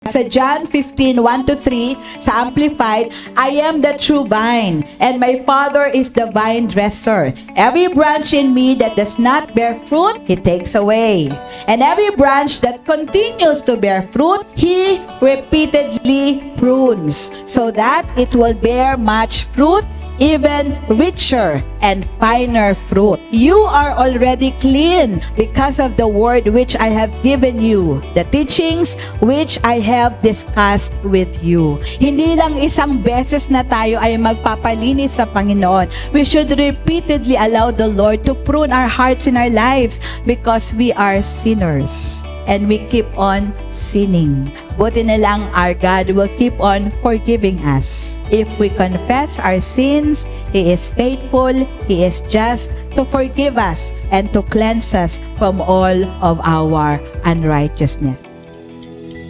Sa John 15:1-3, sa Amplified, I am the true vine, and my Father is the vine dresser. Every branch in me that does not bear fruit, He takes away. And every branch that continues to bear fruit, He repeatedly prunes, so that it will bear much fruit, even richer and finer fruit. You are already clean because of the word which I have given you, the teachings which I have discussed with you. Hindi lang isang beses na tayo ay magpapalinis sa Panginoon. We should repeatedly allow the Lord to prune our hearts in our lives because we are sinners and we keep on sinning. Buti na lang our God will keep on forgiving us. If we confess our sins, He is faithful, He is just to forgive us and to cleanse us from all of our unrighteousness.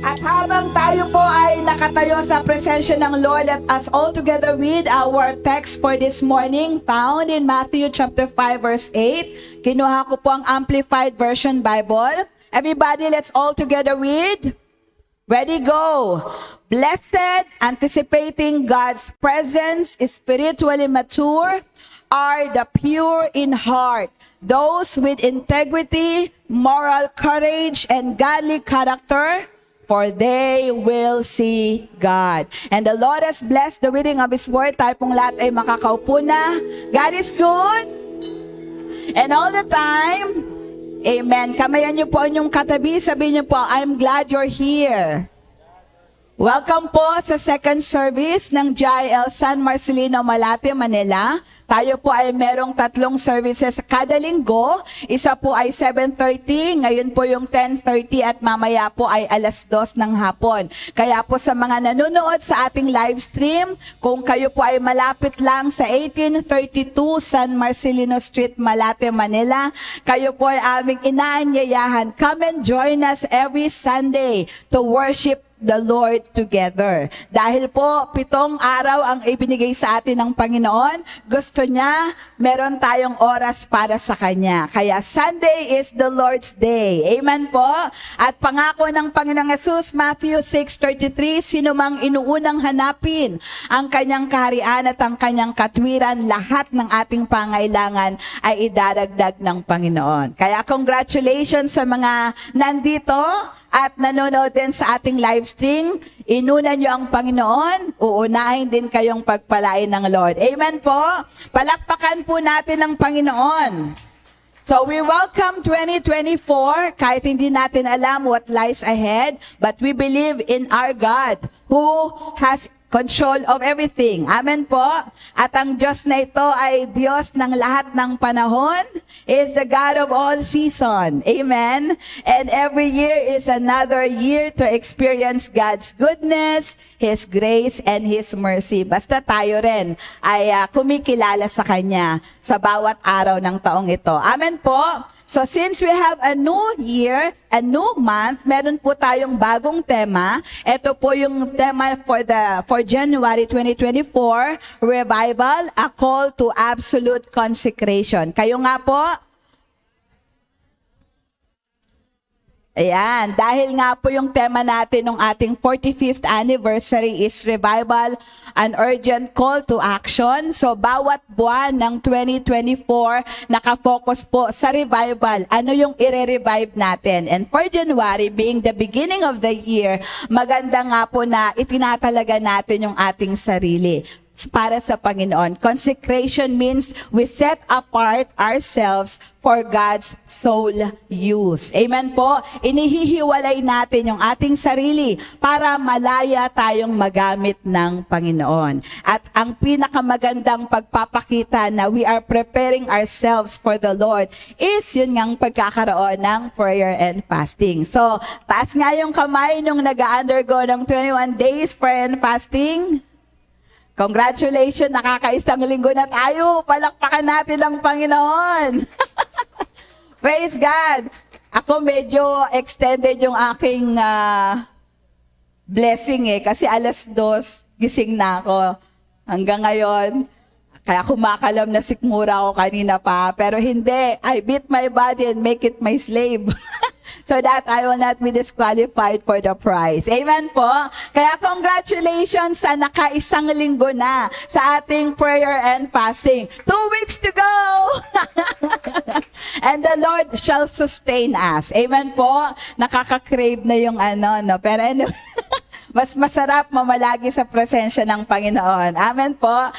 At habang tayo po ay nakatayo sa presensya ng Lord, let us all together read our text for this morning found in Matthew chapter 5 verse 8. Kinuha ko po ang Amplified Version Bible. Everybody, let's all together read. Ready, go. Blessed, anticipating God's presence, spiritually mature, are the pure in heart, those with integrity, moral courage, and godly character, for they will see God. And the Lord has blessed the reading of His word. Tayo pong lahat ay makakaupo na. God is good. And all the time, amen. Kamayan niyo po inyong katabi. Sabihin niyo po, I'm glad you're here. Welcome po sa second service ng GIL San Marcelino, Malate, Manila. Tayo po ay merong 3 services kada linggo. Isa po ay 7:30, ngayon po yung 10:30 at mamaya po ay 2:00 ng hapon. Kaya po sa mga nanonood sa ating live stream, kung kayo po ay malapit lang sa 1832 San Marcelino Street, Malate, Manila, kayo po ay aming inaanyayahan. Come and join us every Sunday to worship the Lord together. Dahil po, 7 araw ang ibinigay sa atin ng Panginoon, gusto niya, meron tayong oras para sa Kanya. Kaya Sunday is the Lord's Day. Amen po? At pangako ng Panginoong Hesus, Matthew 6:33, sino mang inuunang hanapin ang Kanyang kaharian at ang Kanyang katwiran, lahat ng ating pangailangan ay idaragdag ng Panginoon. Kaya congratulations sa mga nandito at nanonood din sa ating live stream. Inuna nyo ang Panginoon, uunahin din kayong pagpalain ng Lord. Amen po? Palakpakan po natin ang Panginoon. So we welcome 2024, kahit hindi natin alam what lies ahead, but we believe in our God who has control of everything. Amen po. At ang Diyos na ito ay Diyos ng lahat ng panahon, is the God of all season. Amen. And every year is another year to experience God's goodness, His grace, and His mercy. Basta tayo rin ay kumikilala sa Kanya sa bawat araw ng taong ito. Amen po. So since we have a new year, a new month, meron po tayong bagong tema. Ito po yung tema for January 2024, Revival, a call to absolute consecration. Kayo nga po, ayan, dahil nga po yung tema natin ng ating 45th anniversary is Revival, an urgent call to action. So bawat buwan ng 2024, nakafocus po sa revival. Ano yung i-revive natin? And for January, being the beginning of the year, maganda nga po na itinatalaga natin yung ating sarili para sa Panginoon. Consecration means we set apart ourselves for God's sole use. Amen po? Inihihiwalay natin yung ating sarili para malaya tayong magamit ng Panginoon. At ang pinakamagandang pagpapakita na we are preparing ourselves for the Lord is yun ngang pagkakaroon ng prayer and fasting. So, taas nga yung kamay nung nag-undergo ng 21 days prayer and fasting. Congratulations, nakakaisang linggo na tayo. Palakpakan natin ang Panginoon. Praise God. Ako medyo extended yung aking blessing kasi 2:00 gising na ako. Hanggang ngayon, kaya kumakalam na sikmura ako kanina pa. Pero hindi, I beat my body and make it my slave. so that I will not be disqualified for the prize. Amen po? Kaya congratulations sa nakaisang linggo na sa ating prayer and fasting. 2 weeks to go! And the Lord shall sustain us. Amen po? Nakaka-crave na yung no? Pero anyway, mas masarap mamalagi sa presensya ng Panginoon. Amen po?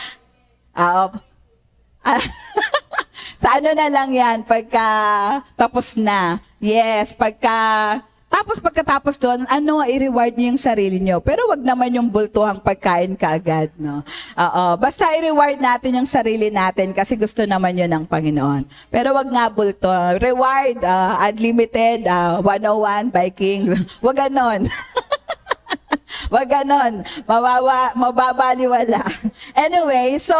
Sa na lang yan, pagka tapos na. Yes, pagkatapos doon, i-reward niyo yung sarili niyo. Pero wag naman yung bultuhang pagkain kaagad, no? Basta i-reward natin yung sarili natin kasi gusto naman yun ng Panginoon. Pero wag nga bulto. Reward, unlimited, 101 by King. Wag ganon. Wag ganon. Mababaliwala. Anyway, so,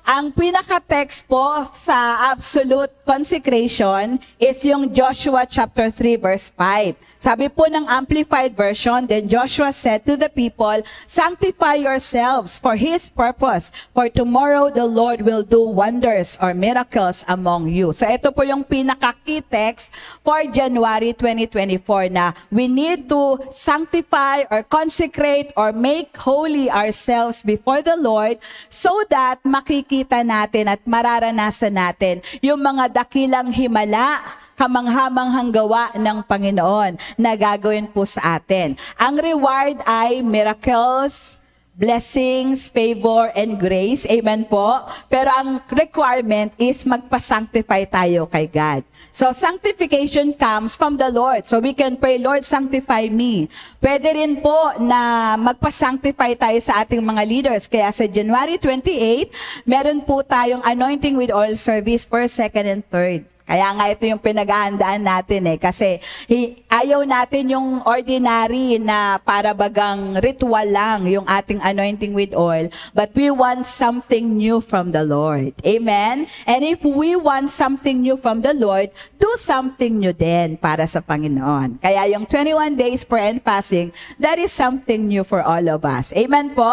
ang pinaka-text po sa absolute consecration is yung Joshua chapter 3 verse 5. Sabi po ng Amplified Version, then Joshua said to the people, sanctify yourselves for His purpose, for tomorrow the Lord will do wonders or miracles among you. So ito po yung pinaka-key text for January 2024 na we need to sanctify or consecrate or make holy ourselves before the Lord so that makikita natin at mararanasan natin yung mga dakilang himala, kamanghamanghang gawa ng Panginoon na gagawin po sa atin. Ang reward ay miracles, blessings, favor, and grace. Amen po. Pero ang requirement is magpa-sanctify tayo kay God. So, sanctification comes from the Lord. So, we can pray, Lord, sanctify me. Pwede rin po na magpa-sanctify tayo sa ating mga leaders. Kaya sa January 28, meron po tayong anointing with oil service first, second, and third. Kaya nga ito yung pinag-ahandaan natin kasi ayaw natin yung ordinary na para bagang ritual lang yung ating anointing with oil, but we want something new from the Lord. Amen? And if we want something new from the Lord, do something new din para sa Panginoon. Kaya yung 21 days prayer and fasting, that is something new for all of us. Amen po?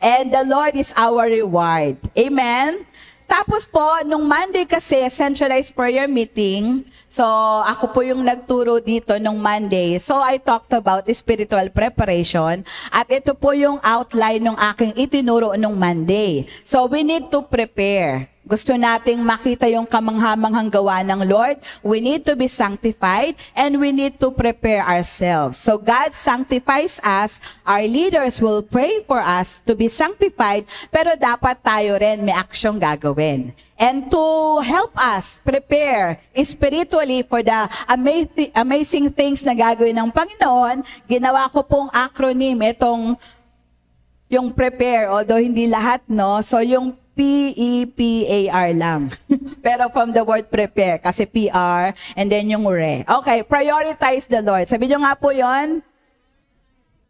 And the Lord is our reward. Amen? Tapos po, nung Monday kasi, centralized prayer meeting, so ako po yung nagturo dito nung Monday. So I talked about spiritual preparation at ito po yung outline ng aking itinuro nung Monday. So we need to prepare. Gusto nating makita yung kamanghamanghang gawa ng Lord. We need to be sanctified and we need to prepare ourselves. So God sanctifies us. Our leaders will pray for us to be sanctified, pero dapat tayo rin may aksyong gagawin. And to help us prepare spiritually for the amazing things na gagawin ng Panginoon, ginawa ko pong acronym itong yung prepare, although hindi lahat, no? So yung PEPAR lang. Pero from the word prepare, kasi PR, and then yung re. Okay, prioritize the Lord. Sabi nyo nga po yon,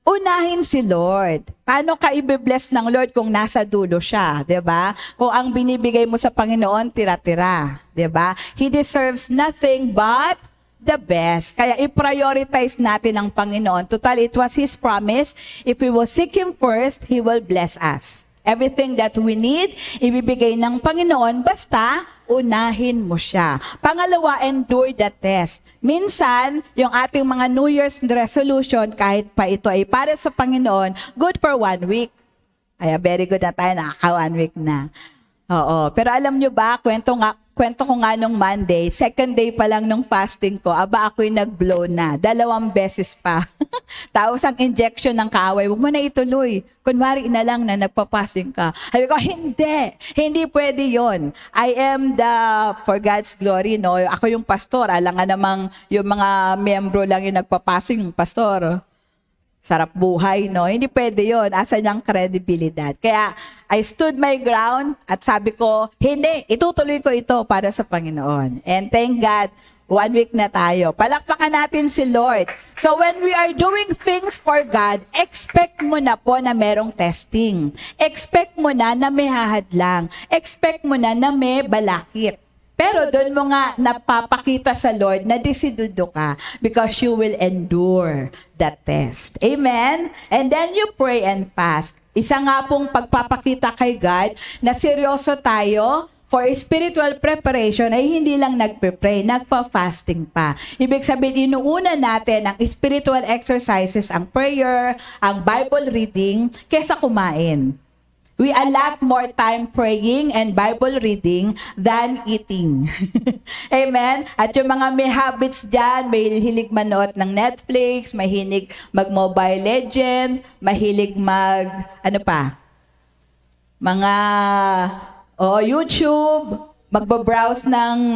unahin si Lord. Paano ka i-bless ng Lord kung nasa dulo siya, 'di ba? Kung ang binibigay mo sa Panginoon tira-tira, 'di ba? He deserves nothing but the best. Kaya i-prioritize natin ang Panginoon. Total, it was His promise. If we will seek Him first, He will bless us. Everything that we need, ibibigay ng Panginoon, basta unahin mo siya. Pangalawa, endure the test. Minsan, yung ating mga New Year's resolution, kahit pa ito ay para sa Panginoon, good for 1 week. Kaya very good na tayo, nakaka 1 week na. Oo. Pero alam nyo ba, kwento ko nga nung Monday, second day pa lang nung fasting ko, ako'y nag-blow na. 2 beses pa. Tapos ang injection ng kaaway, huwag mo na ituloy. Kunwari na lang na nagpapasing ka. Sabi ko, hindi pwede yon. I am for God's glory, no? Ako yung pastor, alangan namang yung mga miyembro lang yung nagpapasing, yung pastor. Sarap buhay, no? Hindi pwede yon. Asan yung kredibilidad? Kaya, I stood my ground at sabi ko, hindi, itutuloy ko ito para sa Panginoon. And thank God, 1 week na tayo. Palakpakan natin si Lord. So when we are doing things for God, expect mo na po na merong testing. Expect mo na may hahadlang. Expect mo na may balakit. Pero doon mo nga napapakita sa Lord na desidudo ka because you will endure that test. Amen? And then you pray and fast. Isa nga pong pagpapakita kay God na seryoso tayo for spiritual preparation ay hindi lang nagpe-pray, nagpa-fasting pa. Ibig sabihin, inuuna natin ang spiritual exercises, ang prayer, ang Bible reading, kesa kumain. We allot more time praying and Bible reading than eating. Amen? At yung mga may habits dyan, may hilig manood ng Netflix, mahilig mag-Mobile Legend, mahilig mga YouTube, magbabrowse ng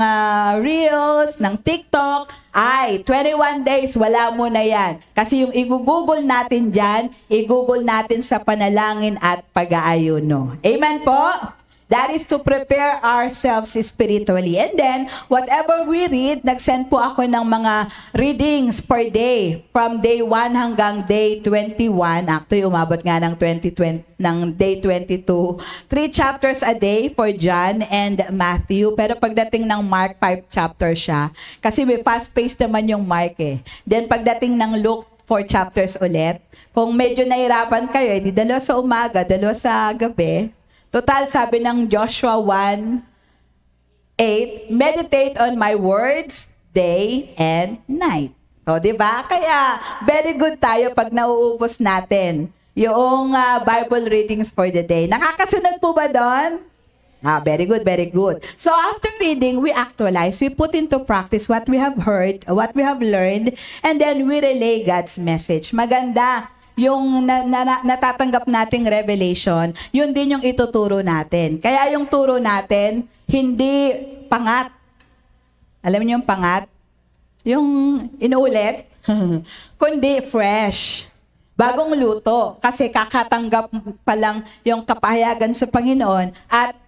Reels, ng TikTok, ay 21 days, wala mo na yan. Kasi yung i-google natin dyan, i-google natin sa panalangin at pag-aayuno. Amen po? That is to prepare ourselves spiritually. And then, whatever we read, nag-send po ako ng mga readings per day. From day 1 hanggang day 21. Actually, umabot nga ng day 22. 3 chapters a day for John and Matthew. Pero pagdating ng Mark, 5 chapters siya. Kasi may fast-paced naman yung Mark eh. Then pagdating ng Luke, 4 chapters ulit. Kung medyo nahirapan kayo, edi 2 sa umaga, 2 sa gabi. Total, sabi ng Joshua 1:8, meditate on my words day and night. O, diba? Kaya, very good tayo pag nauubos natin yung Bible readings for the day. Nakakasunod po ba doon? Very good, very good. So, after reading, we actualize, we put into practice what we have heard, what we have learned, and then we relay God's message. Maganda. Yung natatanggap nating revelation, yun din yung ituturo natin. Kaya yung turo natin, hindi pangat. Alam niyo yung pangat? Yung inuulit, kundi fresh. Bagong luto. Kasi kakatanggap pa lang yung kapahayagan sa Panginoon at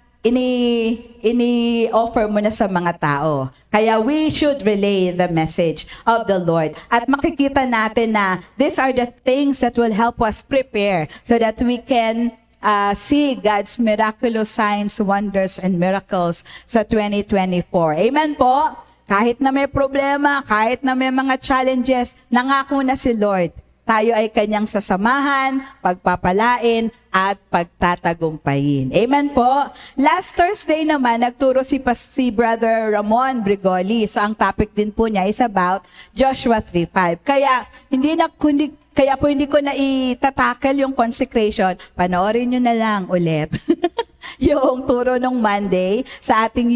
ini-offer mo na sa mga tao. Kaya we should relay the message of the Lord. At makikita natin na these are the things that will help us prepare so that we can see God's miraculous signs, wonders, and miracles sa 2024. Amen po? Kahit na may problema, kahit na may mga challenges, nangako na si Lord. Tayo ay kanyang sasamahan, pagpapalain, at pagtatagumpayin. Amen po? Last Thursday naman, nagturo si Brother Ramon Brigoli. So, ang topic din po niya is about Joshua 3:5. Kaya, hindi ko na itatackle yung consecration. Panoorin nyo na lang ulit. Yung turo nung Monday sa ating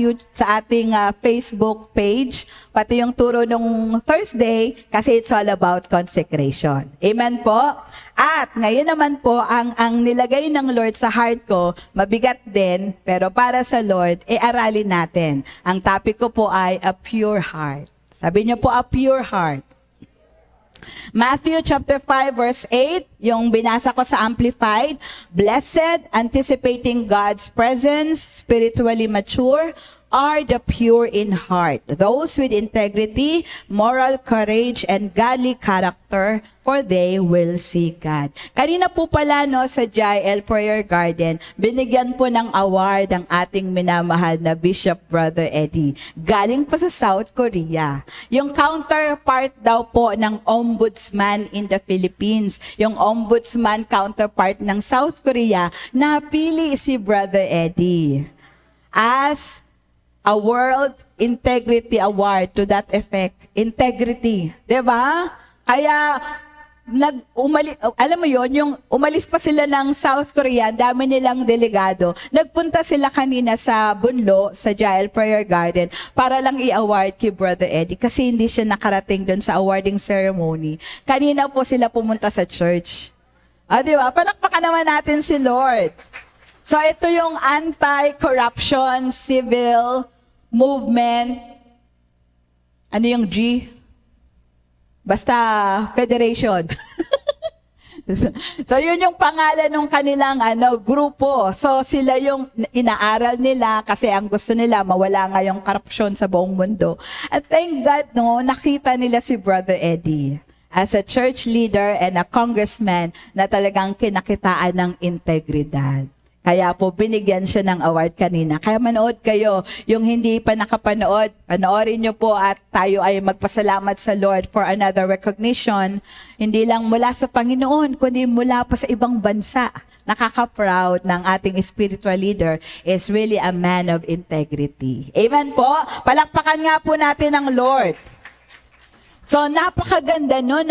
Facebook page, pati yung turo nung Thursday kasi it's all about consecration. Amen po? At ngayon naman po, ang nilagay ng Lord sa heart ko, mabigat din, pero para sa Lord, aralin natin. Ang topic ko po ay a pure heart. Sabi niyo po, a pure heart. Matthew chapter 5 verse 8, yung binasa ko sa Amplified, blessed, anticipating God's presence, spiritually mature, are the pure in heart, those with integrity, moral courage, and godly character, for they will see God. Kanina po pala sa JL Prayer Garden, binigyan po ng award ang ating minamahal na Bishop Brother Eddie. Galing pa sa South Korea. Yung counterpart daw po ng Ombudsman in the Philippines. Yung Ombudsman counterpart ng South Korea, napili si Brother Eddie as a World Integrity Award to that effect. Integrity. Diba? Kaya, alam mo yon, yung umalis pa sila ng South Korea, dami nilang delegado. Nagpunta sila kanina sa Bunlo, sa Jael Prayer Garden, para lang i-award kay Brother Eddie kasi hindi siya nakarating doon sa awarding ceremony. Kanina po sila pumunta sa church. Diba? Palakpakan naman natin si Lord. So, ito yung anti-corruption civil movement. Ano yung G? Basta federation. So yun yung pangalan ng kanilang grupo. So sila yung inaaral nila kasi ang gusto nila mawala nga yung korupsyon sa buong mundo. At thank God nakita nila si Brother Eddie as a church leader and a congressman na talagang kinakitaan ng integridad. Kaya po, binigyan siya ng award kanina. Kaya manood kayo. Yung hindi pa nakapanood, panoorin nyo po at tayo ay magpasalamat sa Lord for another recognition. Hindi lang mula sa Panginoon, kundi mula pa sa ibang bansa. nakaka-proud ng ating spiritual leader is really a man of integrity. Amen po? Palakpakan nga po natin ang Lord. So, napakaganda nun,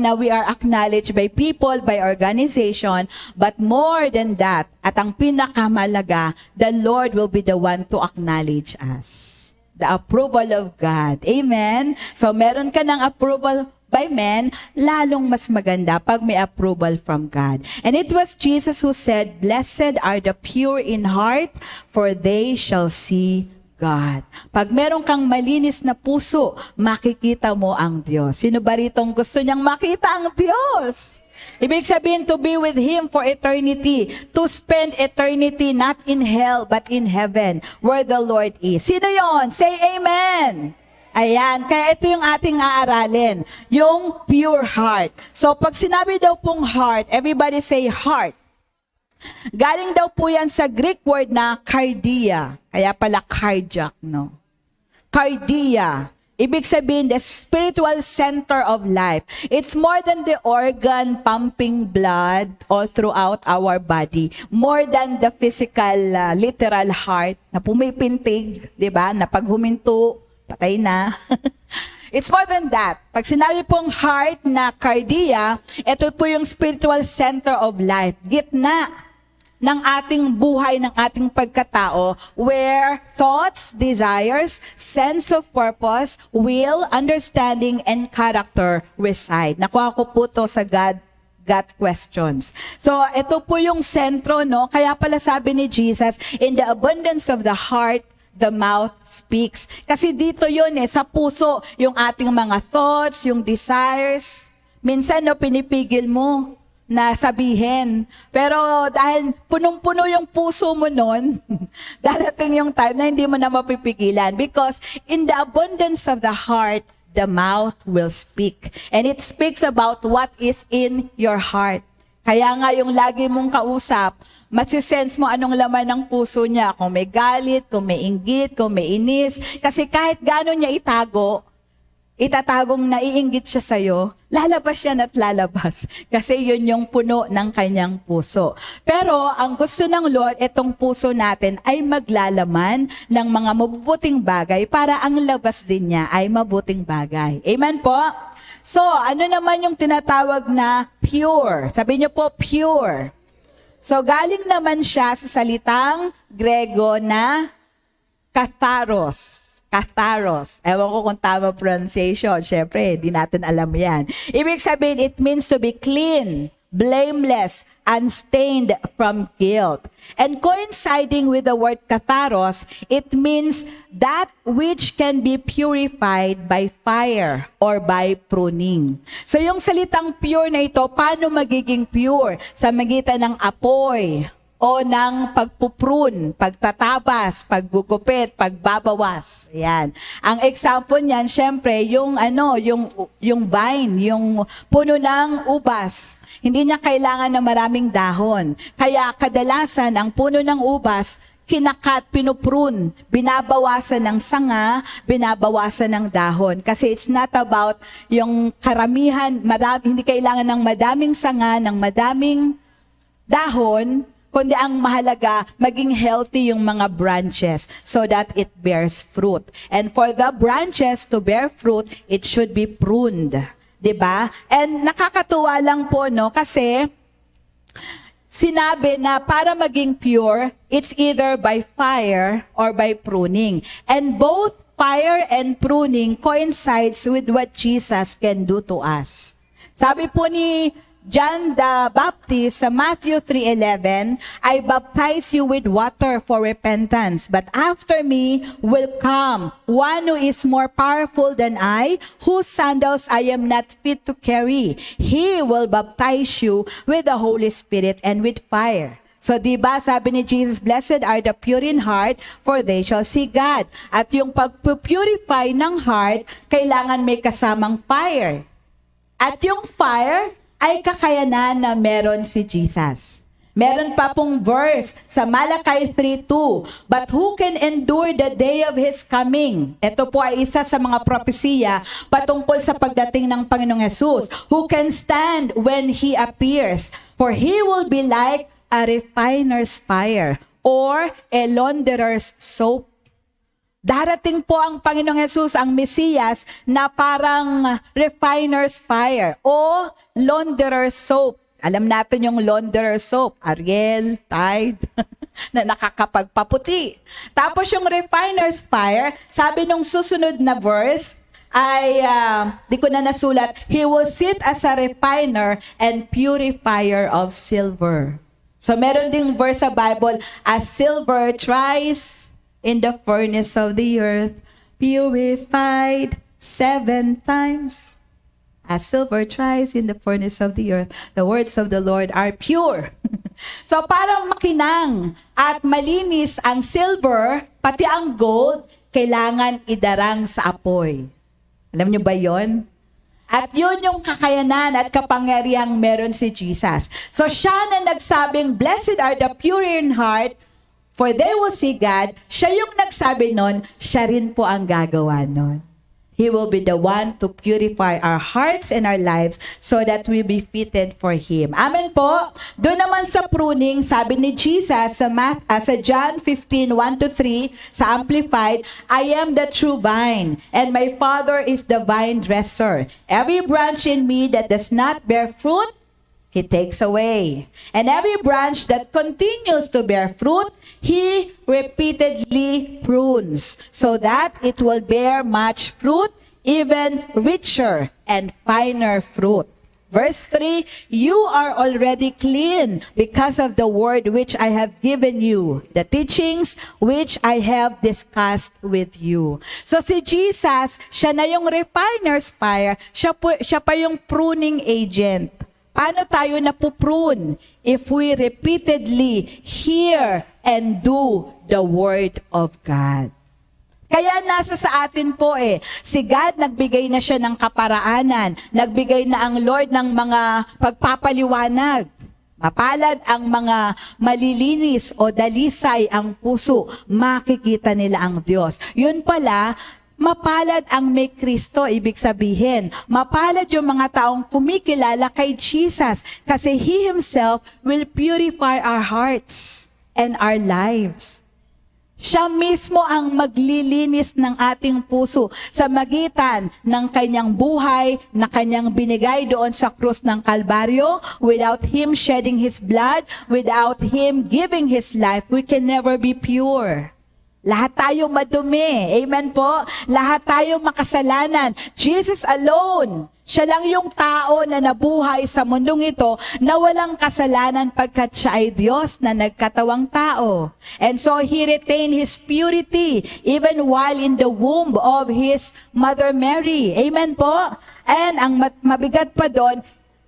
na we are acknowledged by people, by organization, but more than that, at ang pinakamalaga, the Lord will be the one to acknowledge us. The approval of God. Amen? So, meron ka ng approval by men, lalong mas maganda pag may approval from God. And it was Jesus who said, "Blessed are the pure in heart, for they shall see God." Pag meron kang malinis na puso, makikita mo ang Diyos. Sino ba ritong gusto niyang makita ang Diyos? Ibig sabihin, to be with Him for eternity, to spend eternity not in hell, but in heaven, where the Lord is. Sino yon? Say amen! Ayan, kaya ito yung ating aaralin, yung pure heart. So, pag sinabi daw pong heart, everybody say heart. Galing daw po yan sa Greek word na cardia. Kaya pala cardiac, no? Cardia. Ibig sabihin, the spiritual center of life. It's more than the organ pumping blood all throughout our body. More than the physical, literal heart na pumipintig, di ba? Na pag huminto, patay na. It's more than that. Pag sinabi pong heart na cardia, ito po yung spiritual center of life. Gitna ng ating buhay, ng ating pagkatao, where thoughts, desires, sense of purpose, will, understanding, and character reside. Nakuha ko po to sa God questions. So, ito po yung sentro, no? Kaya pala sabi ni Jesus, in the abundance of the heart, the mouth speaks. Kasi dito yun sa puso, yung ating mga thoughts, yung desires. Minsan, no, pinipigil mo na sabihin. Pero dahil punong-puno yung puso mo nun, darating yung time na hindi mo na mapipigilan. Because in the abundance of the heart, the mouth will speak. And it speaks about what is in your heart. Kaya nga yung lagi mong kausap, masisense mo anong laman ng puso niya. Kung may galit, kung may inggit, kung may inis. Kasi kahit gano'n niya itatagong naiinggit siya sa'yo, lalabas yan at lalabas. Kasi yun yung puno ng kanyang puso. Pero ang gusto ng Lord, itong puso natin ay maglalaman ng mga mabubuting bagay para ang labas din niya ay mabuting bagay. Amen po? So, ano naman yung tinatawag na pure? Sabi niyo po, pure. So, galing naman siya sa salitang Grego na katharos. Katharos. Ewan ko kung tama pronunciation. Siyempre, di natin alam yan. Ibig sabihin, it means to be clean, blameless, unstained from guilt. And coinciding with the word katharos, it means that which can be purified by fire or by pruning. So yung salitang pure na ito, paano magiging pure? Sa magitan ng apoy, o ng pagpuprune, pagtatabas, paggugupit, pagbabawas. Ayan. Ang example niyan, syempre, yung vine, yung puno ng ubas. Hindi niya kailangan na maraming dahon. Kaya kadalasan, ang puno ng ubas, kinakat, pinuprune, binabawasan ng sanga, binabawasan ng dahon. Kasi it's not about yung karamihan, hindi kailangan ng madaming sanga, ng madaming dahon, kundi ang mahalaga, maging healthy yung mga branches so that it bears fruit. And for the branches to bear fruit, it should be pruned. Diba? And nakakatuwa lang po, no? Kasi sinabi na para maging pure, it's either by fire or by pruning. And both fire and pruning coincides with what Jesus can do to us. Sabi po ni John the Baptist sa Matthew 3:11, I baptize you with water for repentance, but after me will come one who is more powerful than I, whose sandals I am not fit to carry. He will baptize you with the Holy Spirit and with fire. So, diba, sabi ni Jesus, blessed are the pure in heart, for they shall see God. At yung pag-purify ng heart, kailangan may kasamang fire. At yung fire ay kakayanan na meron si Jesus. Meron pa pong verse sa Malachi 3:2, but who can endure the day of His coming? Ito po ay isa sa mga propesiya patungkol sa pagdating ng Panginoong Jesus. Who can stand when He appears? For He will be like a refiner's fire or a launderer's soap. Darating po ang Panginoong Hesus, ang Mesiyas, na parang refiner's fire o launderer's soap. Alam natin yung launderer's soap, Ariel, Tide, na nakakapagpaputi. Tapos yung refiner's fire, sabi nung susunod na verse, ay, di ko na nasulat, He will sit as a refiner and purifier of silver. So meron ding verse sa Bible, as silver tries in the furnace of the earth, purified 7 times. As silver tries in the furnace of the earth, the words of the Lord are pure. So parang makinang at malinis ang silver, pati ang gold, kailangan idarang sa apoy. Alam niyo ba yon? At yun yung kakayanan at kapangyarihang meron si Jesus. So siya na nagsabing, blessed are the pure in heart, for they will see God. Siya yung nagsabi nun, siya rin po ang gagawa nun. He will be the one to purify our hearts and our lives so that we be fitted for Him. Amen po. Doon naman sa pruning, sabi ni Jesus sa John 15:1-3, sa Amplified, I am the true vine, and my Father is the vine dresser. Every branch in me that does not bear fruit, He takes away. And every branch that continues to bear fruit, He repeatedly prunes, so that it will bear much fruit, even richer and finer fruit. Verse 3, you are already clean because of the word which I have given you, the teachings which I have discussed with you. So si Jesus, siya na yung refiner's fire, siya pa yung pruning agent. Paano tayo napuprune? If we repeatedly hear and do the Word of God. Kaya nasa sa atin po si God nagbigay na siya ng kaparaanan, nagbigay na ang Lord ng mga pagpapaliwanag. Mapalad ang mga malilinis o dalisay ang puso, makikita nila ang Diyos. Yun pala, mapalad ang may Kristo, ibig sabihin, mapalad yung mga taong kumikilala kay Jesus kasi He Himself will purify our hearts and our lives. Siya mismo ang maglilinis ng ating puso sa magitan ng kanyang buhay na kanyang binigay doon sa krus ng Kalbaryo. Without Him shedding His blood, without Him giving His life, we can never be pure. Lahat tayo madumi. Amen po? Lahat tayo makasalanan. Jesus alone, siya lang yung tao na nabuhay sa mundong ito na walang kasalanan pagkat siya ay Diyos na nagkatawang tao. And so He retained His purity even while in the womb of His Mother Mary. Amen po? And ang mabigat pa doon,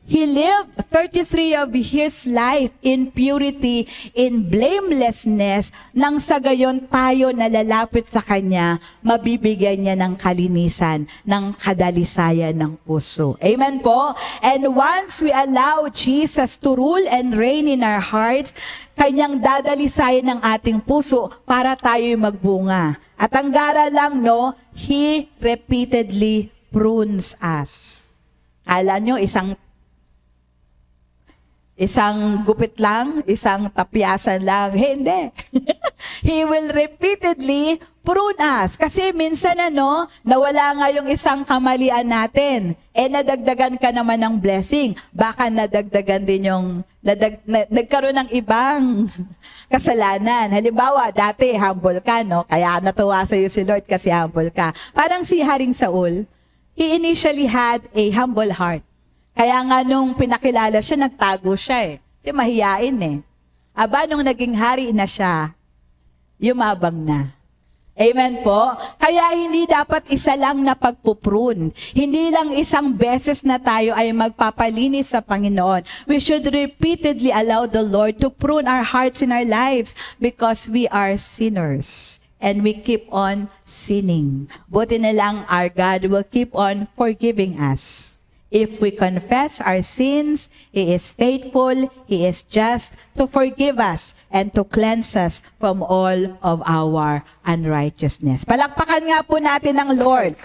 He lived 33 of His life in purity, in blamelessness, nang sa gayon tayo nalalapit sa Kanya, mabibigyan niya ng kalinisan, ng kadalisayan ng puso. Amen po? And once we allow Jesus to rule and reign in our hearts, Kanyang dadalisayan ng ating puso para tayo'y magbunga. At ang gara lang, He repeatedly prunes us. Kala nyo, isang gupit lang, isang tapyasan lang. Hindi. He will repeatedly prune us. Kasi minsan nawala nga yung isang kamalian natin. Nadagdagan ka naman ng blessing. Baka nadagdagan din yung, nagkaroon ng ibang kasalanan. Halimbawa, dati humble ka, Kaya natuwa sa'yo si Lord kasi humble ka. Parang si Haring Saul, he initially had a humble heart. Kaya nga nung pinakilala siya, nagtago siya Kasi mahiyain Aba, nung naging hari na siya, yumabang na. Amen po? Kaya hindi dapat isa lang na pagpuprune. Hindi lang isang beses na tayo ay magpapalinis sa Panginoon. We should repeatedly allow the Lord to prune our hearts and our lives because we are sinners. And we keep on sinning. Buti na lang our God will keep on forgiving us. If we confess our sins, He is faithful, He is just to forgive us and to cleanse us from all of our unrighteousness. Palakpakan nga po natin ang Lord.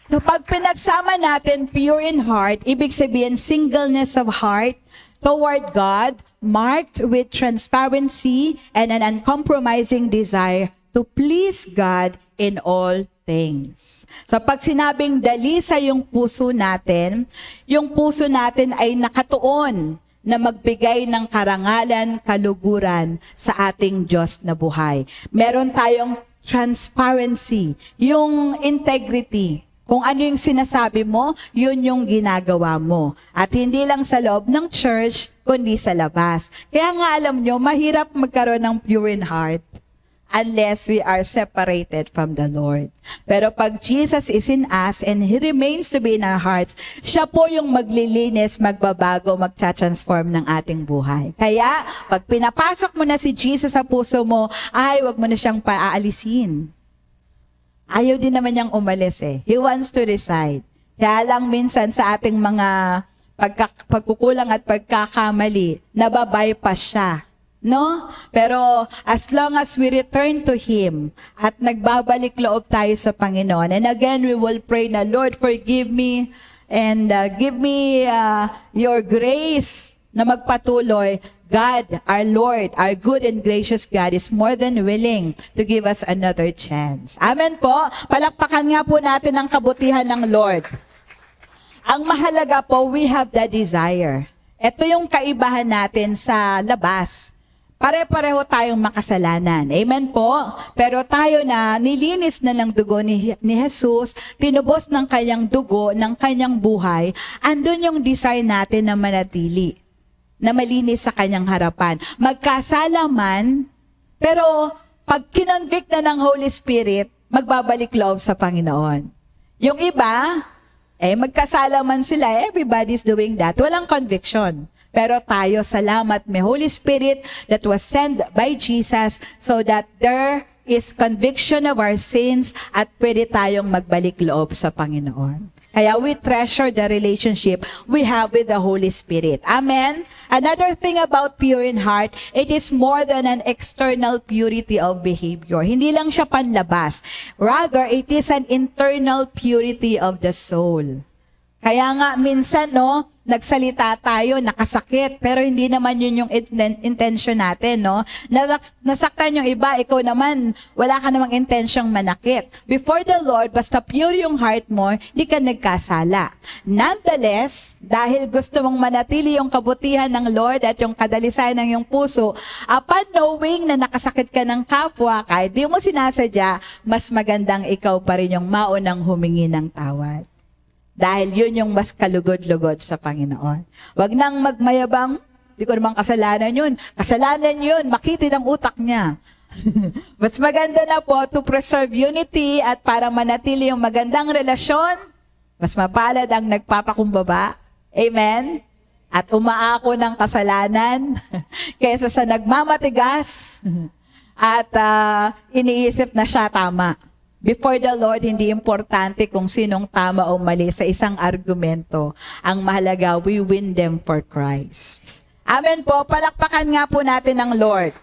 So pag pinagsama natin pure in heart, ibig sabihin singleness of heart toward God, marked with transparency and an uncompromising desire to please God in all things. So pag sinabing dalisay yung puso natin ay nakatuon na magbigay ng karangalan, kaluguran sa ating Diyos na buhay. Meron tayong transparency, yung integrity. Kung ano yung sinasabi mo, yun yung ginagawa mo. At hindi lang sa loob ng church, kundi sa labas. Kaya nga alam nyo, mahirap magkaroon ng pure in heart unless we are separated from the Lord. Pero pag Jesus is in us and He remains to be in our hearts, siya po yung maglilinis, magbabago, magcha-transform ng ating buhay. Kaya, pag pinapasok mo na si Jesus sa puso mo, ay, wag mo na siyang paaalisin. Ayaw din naman niyang umalis eh. He wants to reside. Kaya lang minsan sa ating mga pagkukulang at pagkakamali, nababypass siya. No? Pero as long as we return to Him at nagbabalik loob tayo sa Panginoon, and again, we will pray na, Lord, forgive me and give me your grace na magpatuloy. God, our Lord, our good and gracious God is more than willing to give us another chance. Amen po. Palakpakan nga po natin ang kabutihan ng Lord. Ang mahalaga po, we have the desire. Ito yung kaibahan natin sa labas. Pare-pareho tayong makasalanan. Amen po? Pero tayo na nilinis na ng dugo ni Jesus, tinubos ng kanyang dugo, ng kanyang buhay, andun yung desire natin na manatili, na malinis sa kanyang harapan. Magkasala man, pero pag kinonvict na ng Holy Spirit, magbabalik loob sa Panginoon. Yung iba, magkasala man sila, everybody's doing that. Walang conviction. Pero tayo, salamat, may Holy Spirit that was sent by Jesus so that there is conviction of our sins at pwede tayong magbalik loob sa Panginoon. Kaya we treasure the relationship we have with the Holy Spirit. Amen? Another thing about pure in heart, it is more than an external purity of behavior. Hindi lang siya panlabas. Rather, it is an internal purity of the soul. Kaya nga minsan, no, nagsalita tayo, nakasakit, pero hindi naman yun yung intention natin, no? Nasaktan yung iba, ikaw naman, wala ka namang intensyong manakit. Before the Lord, basta pure yung heart mo, hindi ka nagkasala. Nonetheless, dahil gusto mong manatili yung kabutihan ng Lord at yung kadalisayan ng iyong puso, upon knowing na nakasakit ka ng kapwa, kahit di mo sinasadya, mas magandang ikaw pa rin yung maunang humingi ng tawad. Dahil yun yung mas kalugod-lugod sa Panginoon. Wag nang magmayabang, di ko naman kasalanan yun. Kasalanan yun, makitid ang utak niya. Mas maganda na po to preserve unity at para manatili yung magandang relasyon, mas mapalad ang nagpapakumbaba. Amen? At umaako ng kasalanan kaysa sa nagmamatigas at iniisip na siya tama. Before the Lord, hindi importante kung sinong tama o mali sa isang argumento. Ang mahalaga, we win them for Christ. Amen po. Palakpakan nga po natin ang Lord.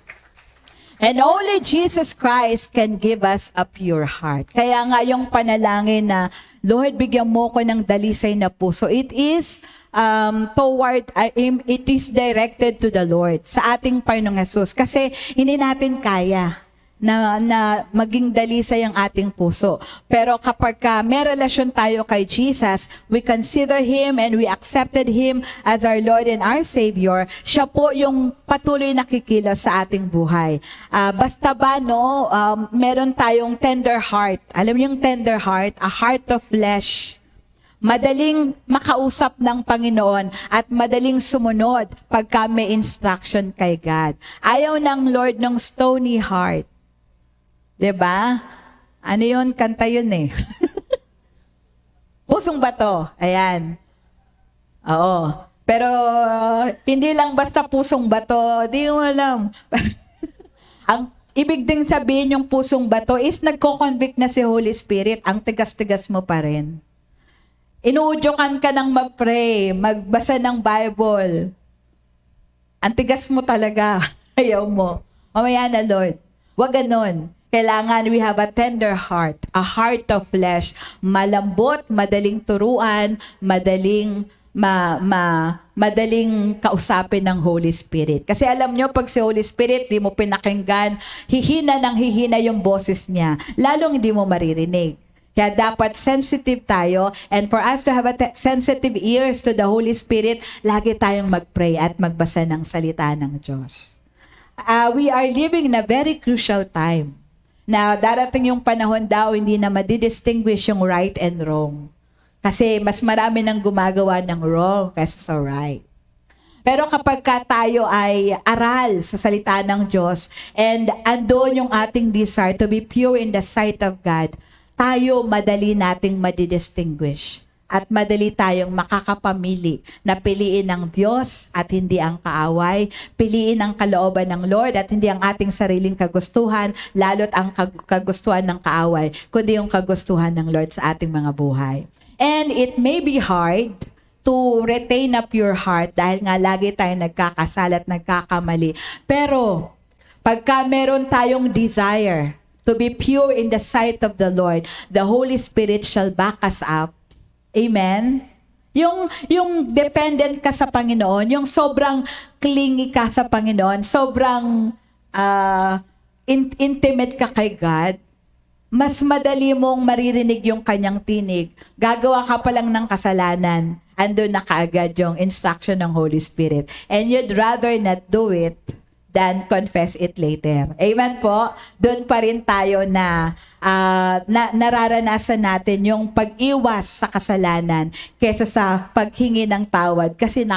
And only Jesus Christ can give us a pure heart. Kaya nga yung panalangin na, Lord, bigyan mo ko ng dalisay na puso. It is it is directed to the Lord, sa ating Panginoong Jesus. Kasi hindi natin kaya na maging dalisay ang ating puso. Pero kapag may relasyon tayo kay Jesus, we consider Him and we accepted Him as our Lord and our Savior, siya po yung patuloy nakikilos sa ating buhay. Basta ba, no, meron tayong tender heart. Alam niyo yung tender heart? A heart of flesh. Madaling makausap ng Panginoon at madaling sumunod pagka may instruction kay God. Ayaw ng Lord ng stony heart. 'Di ba? Ano 'yun? Kanta 'yun eh. Pusong bato. Ayan. Oo. Pero hindi lang basta pusong bato, di mo alam. Ang ibig ding sabihin yung pusong bato is nagko-convict na si Holy Spirit, ang tigas-tigas mo pa rin. Inuudyokan ka ng mag-pray, magbasa ng Bible. Ang tigas mo talaga. Ayaw mo. Mamaya na, Lord. Huwag ganon. Kailangan we have a tender heart, a heart of flesh, malambot, madaling turuan, madaling madaling kausapin ng Holy Spirit. Kasi alam nyo, pag si Holy Spirit, di mo pinakinggan, hihina ng hihina yung boses niya, lalong hindi mo maririnig. Kaya dapat sensitive tayo, and for us to have sensitive ears to the Holy Spirit, lagi tayong mag-pray at magbasa ng salita ng Diyos. We are living in a very crucial time. Na darating yung panahon daw, hindi na madidistinguish yung right and wrong. Kasi mas marami nang gumagawa ng wrong kaysa sa right. Pero kapag tayo ay aral sa salita ng Diyos, and andun yung ating desire to be pure in the sight of God, tayo madali nating madidistinguish. At madali tayong makakapamili na piliin ng Diyos at hindi ang kaaway, piliin ang kalooban ng Lord at hindi ang ating sariling kagustuhan, lalo't ang kagustuhan ng kaaway, kundi yung kagustuhan ng Lord sa ating mga buhay. And it may be hard to retain up your heart dahil nga lagi tayong nagkakasala at nagkakamali. Pero pagka meron tayong desire to be pure in the sight of the Lord, the Holy Spirit shall back us up. Amen? Yung dependent ka sa Panginoon, yung sobrang clingy ka sa Panginoon, sobrang intimate ka kay God, mas madali mong maririnig yung kanyang tinig. Gagawa ka pa lang ng kasalanan, andun na kaagad yung instruction ng Holy Spirit. And you'd rather not do it than confess it later. Amen po? Doon pa rin tayo na nararanasan natin yung pag-iwas sa kasalanan kaysa sa paghingi ng tawad kasi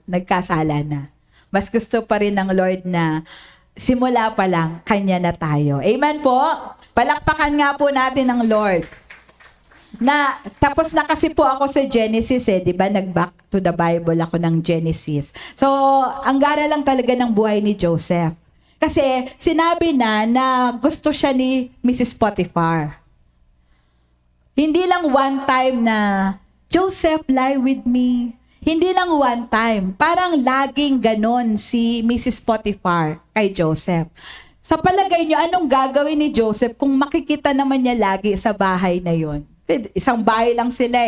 nagkasala na. Mas gusto pa rin ng Lord na simula pa lang, kanya na tayo. Amen po? Palakpakan nga po natin ang Lord. Tapos na kasi po ako sa Genesis di ba? Nag-back to the Bible ako ng Genesis. So, ang gara lang talaga ng buhay ni Joseph. Kasi sinabi na gusto siya ni Mrs. Potiphar. Hindi lang one time na, Joseph, lie with me. Hindi lang one time. Parang laging ganon si Mrs. Potiphar kay Joseph. Sa palagay niyo, anong gagawin ni Joseph kung makikita naman niya lagi sa bahay na yon? Isang bahay lang sila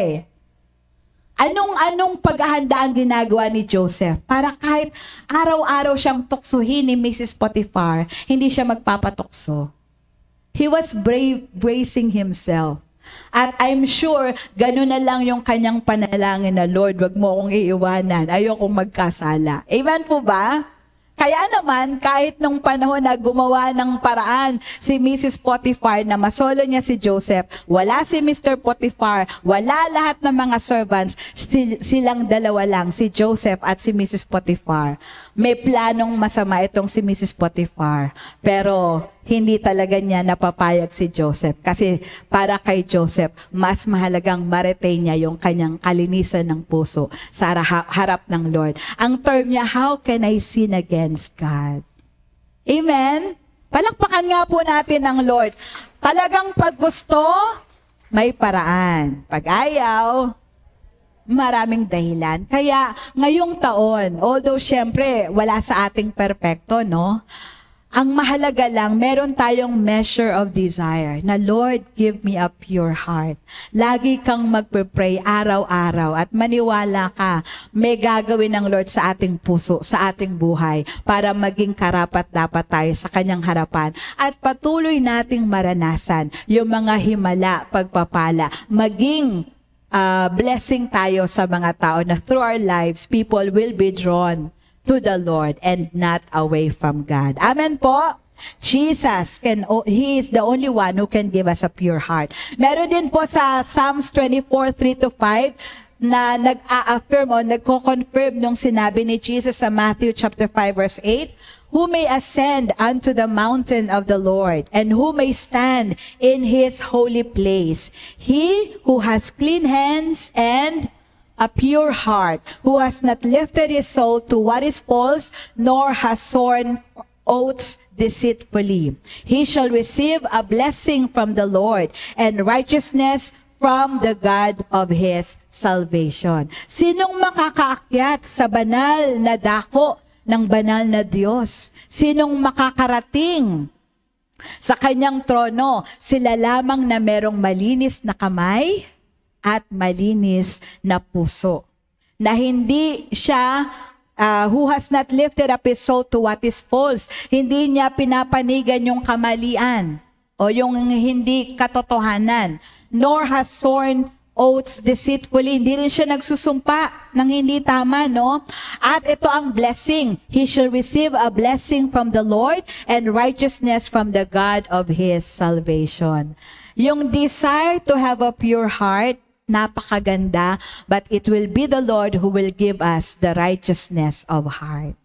Anong paghahanda ang ginagawa ni Joseph para kahit araw-araw siyang tuksuhin ni Mrs. Potiphar, hindi siya magpapatukso. He was bracing himself. At I'm sure, gano'n na lang yung kanyang panalangin na, Lord, wag mo akong iiwanan. Ayokong magkasala. Amen po ba? Kaya naman, kahit nung panahon na gumawa ng paraan si Mrs. Potiphar na masolo niya si Joseph, wala si Mr. Potiphar, wala lahat ng mga servants, silang dalawa lang, si Joseph at si Mrs. Potiphar. May planong masama itong si Mrs. Potiphar, pero hindi talaga niya napapayag si Joseph. Kasi para kay Joseph, mas mahalagang ma-retain niya yung kanyang kalinisan ng puso sa harap ng Lord. Ang term niya, how can I sin against God? Amen? Palakpakan nga po natin ang Lord. Talagang pag gusto, may paraan. Pag ayaw, maraming dahilan. Kaya ngayong taon, although syempre wala sa ating perpekto, no? Ang mahalaga lang, meron tayong measure of desire na, Lord, give me a pure heart. Lagi kang magpe-pray araw-araw at maniwala ka, may gagawin ng Lord sa ating puso, sa ating buhay para maging karapat-dapat tayo sa kanyang harapan at patuloy nating maranasan yung mga himala, pagpapala, maging blessing tayo sa mga tao na through our lives, people will be drawn to the Lord and not away from God. Amen po? Jesus, He is the only one who can give us a pure heart. Meron din po sa Psalms 24:3-5 na nag-a-affirm o nagko-confirm nung sinabi ni Jesus sa Matthew chapter 5 verse 8, who may ascend unto the mountain of the Lord, and who may stand in His holy place? He who has clean hands and a pure heart, who has not lifted his soul to what is false, nor has sworn oaths deceitfully. He shall receive a blessing from the Lord, and righteousness from the God of his salvation. Sinong makakaakyat sa banal na dako ng banal na Diyos? Sinong makakarating sa kanyang trono? Sila lamang na merong malinis na kamay at malinis na puso, na hindi siya who has not lifted up his soul to what is false. Hindi niya pinapanigan yung kamalian o yung hindi katotohanan. Nor has sworn oaths deceitfully. Hindi rin siya nagsusumpa ng hindi tama, no? At ito ang blessing. He shall receive a blessing from the Lord and righteousness from the God of his salvation. Yung desire to have a pure heart, napakaganda, but it will be the Lord who will give us the righteousness of heart.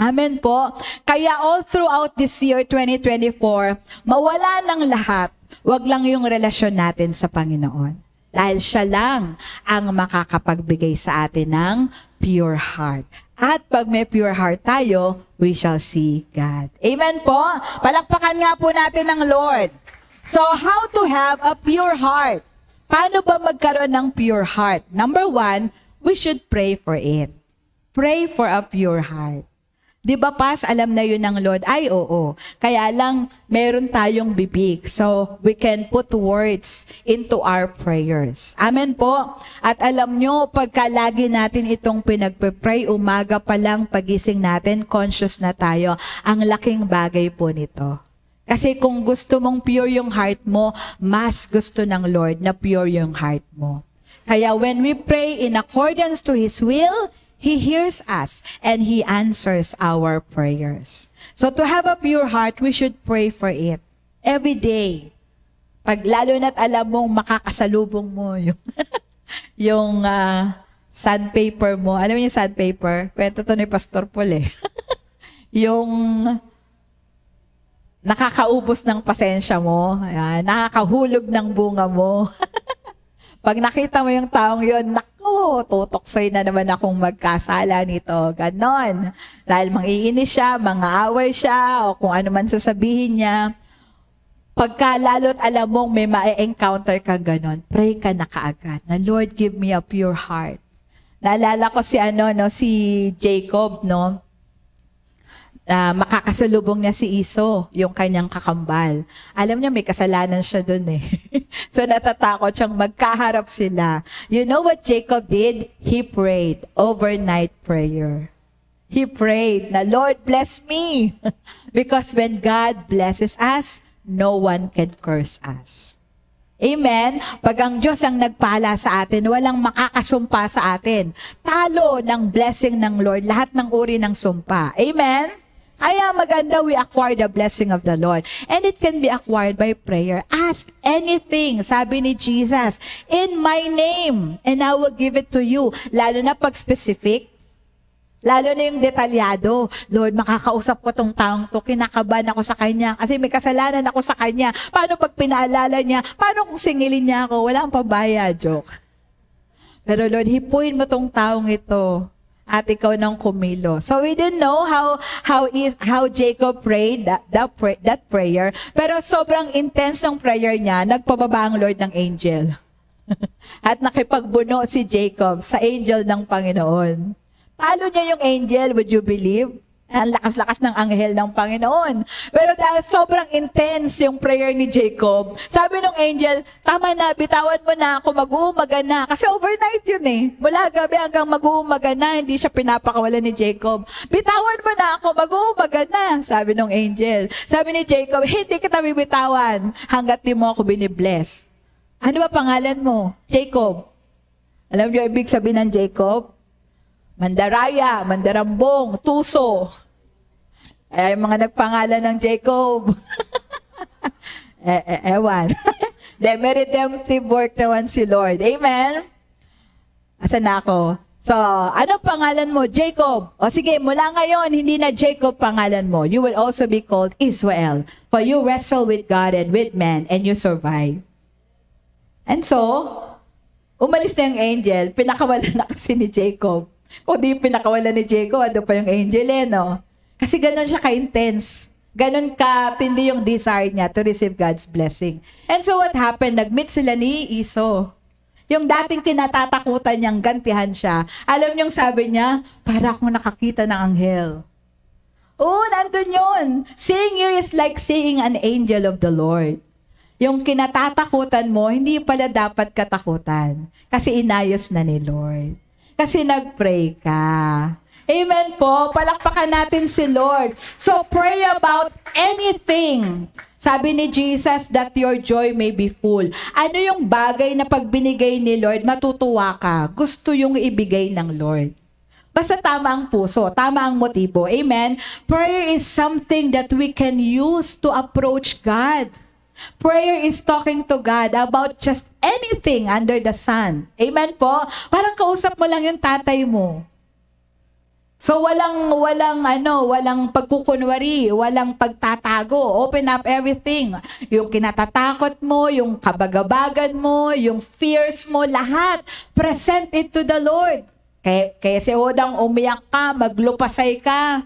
Amen po. Kaya all throughout this year, 2024, mawala ng lahat. Wag lang yung relasyon natin sa Panginoon. Dahil siya lang ang makakapagbigay sa atin ng pure heart. At pag may pure heart tayo, we shall see God. Amen po? Palakpakan nga po natin ng Lord. So, how to have a pure heart? Paano ba magkaroon ng pure heart? Number 1, we should pray for it. Pray for a pure heart. Di ba, Pas, alam na yun ng Lord? Ay, oo. Kaya lang, meron tayong bibig. So, we can put words into our prayers. Amen po? At alam nyo, pagka lagi natin itong pinagpe-pray, umaga pa lang, pagising natin, conscious na tayo. Ang laking bagay po nito. Kasi kung gusto mong pure yung heart mo, mas gusto ng Lord na pure yung heart mo. Kaya when we pray in accordance to His will, He hears us and He answers our prayers. So to have a pure heart, we should pray for it every day. Pag lalo na't alam mong makakasalubong mo yung, yung sandpaper mo. Alam mo yung sandpaper? Kwento to ni Pastor Paul eh. Yung nakakaubos ng pasensya mo, ayan, nakakahulog ng bunga mo. Pag nakita mo yung taong yun, naku, tutoksay na naman akong magkasala nito. Ganon. Dahil mangiinis siya, mang-aaway siya, o kung ano man sasabihin niya. Pagka lalo't alam mong may ma-encounter ka ganon, pray ka na kaagad, na Lord, give me a pure heart. Naalala ko si Jacob, no? Makakasalubong niya si Iso, yung kanyang kakambal. Alam niya may kasalanan siya dun eh. So natatakot siyang magkaharap sila. You know what Jacob did? He prayed overnight prayer. He prayed na, Lord, bless me. Because when God blesses us, no one can curse us. Amen? Pag ang Diyos ang nagpala sa atin, walang makakasumpa sa atin. Talo ng blessing ng Lord, lahat ng uri ng sumpa. Amen? Kaya maganda we acquire the blessing of the Lord. And it can be acquired by prayer. Ask anything, sabi ni Jesus, in my name, and I will give it to you. Lalo na pag specific, lalo na yung detalyado. Lord, makakausap ko tong taong to, kinakabahan ako sa kanya, kasi may kasalanan ako sa kanya. Paano pag pinaalala niya? Paano kung singilin niya ako? Wala akong pabaya, joke. Pero Lord, hipuin mo tong taong ito. At ikaw nang kumilo. So we didn't know how Jacob prayed that prayer. Pero sobrang intense ng prayer niya, nagpababa ang Lord ng angel. At nakipagbuno si Jacob sa angel ng Panginoon. Talo niya yung angel, would you believe? Ang lakas-lakas ng anghel ng Panginoon. Pero dahil sobrang intense yung prayer ni Jacob, sabi ng angel, tama na, bitawan mo na ako, mag-uumaga na. Kasi overnight yun eh. Mula gabi hanggang mag-uumaga na, hindi siya pinapakawalan ni Jacob. Bitawan mo na ako, mag-uumaga na, sabi ng angel. Sabi ni Jacob, hindi kita bibitawan hanggat di mo ako binibless. Ano ba pangalan mo? Jacob. Alam niyo ibig sabihin ng Jacob? Mandaraya, Mandarambong, Tuso. Ay, mga nagpangalan ng Jacob. Ewan. May redemptive work naman si Lord. Amen? Asan na ako? So, ano pangalan mo? Jacob. O sige, mula ngayon, hindi na Jacob pangalan mo. You will also be called Israel. For you wrestle with God and with men, and you survive. And so, umalis na yung angel, pinakawalan na kasi ni Jacob. Kung di pinakawalan ni Jacob, ano pa yung angel no? Kasi ganun siya ka-intense. Ganun ka-tindi yung desire niya to receive God's blessing. And so what happened? Nag-meet sila ni Iso. Yung dating kinatatakutan niyang gantihan siya. Alam niyong sabi niya, para akong nakakita ng anghel. Oo, nandun yun. Seeing you is like seeing an angel of the Lord. Yung kinatatakutan mo, hindi pala dapat katakutan. Kasi inayos na ni Lord. Kasi nag-pray ka. Amen po. Palakpakan natin si Lord. So pray about anything. Sabi ni Jesus that your joy may be full. Ano yung bagay na pag binigay ni Lord, matutuwa ka? Gusto yung ibigay ng Lord. Basta tama ang puso, tama ang motibo. Amen? Prayer is something that we can use to approach God. Prayer is talking to God about just anything under the sun. Amen po? Parang kausap mo lang yung tatay mo. So walang pagkukunwari, walang pagtatago. Open up everything. Yung kinatatakot mo, yung kabagabagan mo, yung fears mo, lahat. Present it to the Lord. Kaya si Hodang umiyak ka, maglupasay ka.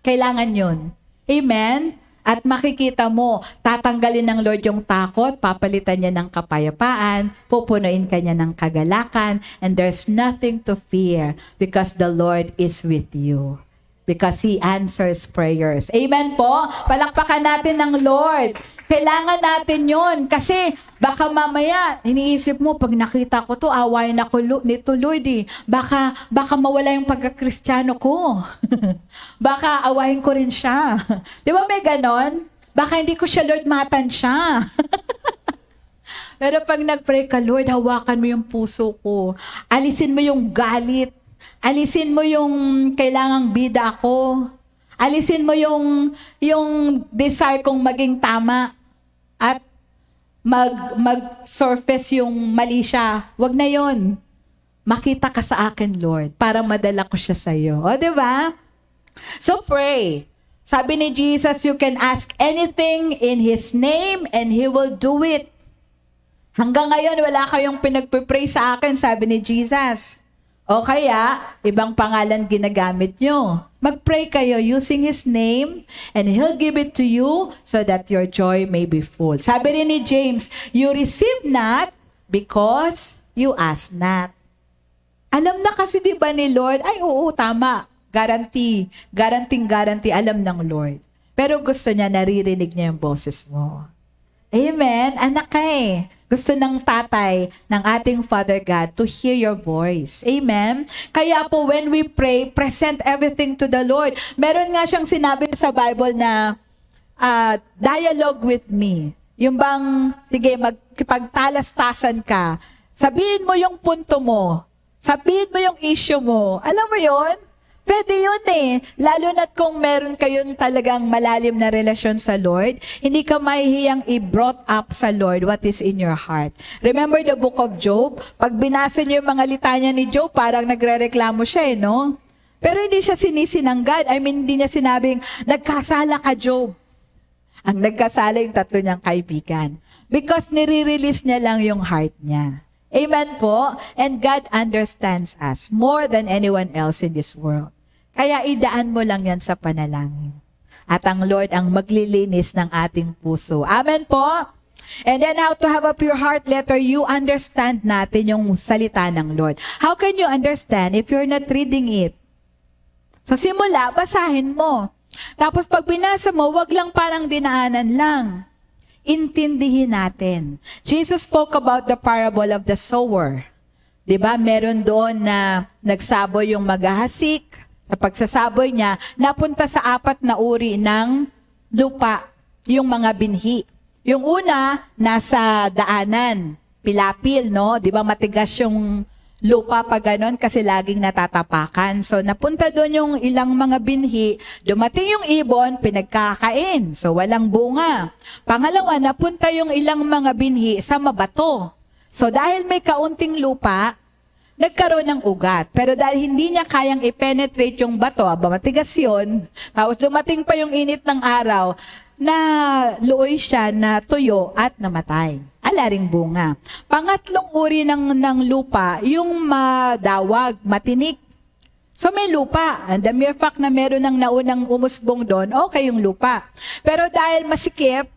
Kailangan yun. Amen? At makikita mo, tatanggalin ng Lord yung takot, papalitan niya ng kapayapaan, pupunuin ka niya ng kagalakan, and there's nothing to fear because the Lord is with you. Because He answers prayers. Amen po? Palakpakan natin ng Lord. Kailangan natin yon kasi baka mamaya, iniisip mo, pag nakita ko to, awayin ako nito Lord eh. Baka mawala yung pagka-Kristiyano ko. Baka awayin ko rin siya. Di ba may ganon? Baka hindi ko siya Lord matansya. Pero pag nag-pray ka, Lord, hawakan mo yung puso ko. Alisin mo yung galit. Alisin mo yung kailangang bida ko. Alisin mo yung desire kong maging tama. At mag-surface yung mali siya. Wag na yon. Makita ka sa akin, Lord, para madala ko siya sa iyo. O, di ba? So pray. Sabi ni Jesus, you can ask anything in His name and He will do it. Hanggang ngayon, wala kayong pinagpipray sa akin, sabi ni Jesus. O kaya, ibang pangalan ginagamit nyo. Mag-pray kayo using His name and He'll give it to you so that your joy may be full. Sabi rin ni James, you receive not because you ask not. Alam na kasi diba ni Lord, ay oo, tama, guarantee, alam ng Lord. Pero gusto niya, naririnig niya yung boses mo. Amen? Anak ka eh. Gusto ng tatay, ng ating Father God, to hear your voice. Amen? Kaya po, when we pray, present everything to the Lord. Meron nga siyang sinabi sa Bible na, dialogue with me. Yung bang, sige, magkipagtalastasan ka. Sabihin mo yung punto mo. Sabihin mo yung issue mo. Alam mo yon? Pwede yun eh. Lalo na't kung meron kayong talagang malalim na relasyon sa Lord, hindi ka mahihiyang i-brought up sa Lord what is in your heart. Remember the book of Job? Pag binasa niyo yung mga litanya ni Job, parang nagre-reklamo siya eh, no? Pero hindi siya sinisinanggad. Hindi niya sinabing, nagkasala ka, Job. Ang nagkasala yung tatlo niyang kaibigan. Because nire-release niya lang yung heart niya. Amen po? And God understands us more than anyone else in this world. Kaya idaan mo lang yan sa panalangin. At ang Lord ang maglilinis ng ating puso. Amen po? And then how to have a pure heart, letter you understand natin yung salita ng Lord. How can you understand if you're not reading it? So simula, basahin mo. Tapos pag binasa mo, wag lang parang dinaanan lang. Intindihin natin. Jesus spoke about the parable of the sower. Diba? Meron doon na nagsaboy yung maghahasik. Sa pagsasaboy niya, napunta sa 4 na uri ng lupa, yung mga binhi. Yung una, nasa daanan, pilapil, no? Diba? Matigas yung lupa pa ganon kasi laging natatapakan. So, napunta doon yung ilang mga binhi, dumating yung ibon, pinagkakain. So, walang bunga. Pangalawa, napunta yung ilang mga binhi sa mabato. So, dahil may kaunting lupa, nagkaroon ng ugat. Pero dahil hindi niya kayang i-penetrate yung bato, matigas yun, tapos dumating pa yung init ng araw, na luoy siya na tuyo at namatay. Alaring bunga. Pangatlong uri ng lupa, yung madawag, matinik. So may lupa. And the mere fact na meron ng naunang umusbong doon, okay yung lupa. Pero dahil masikip,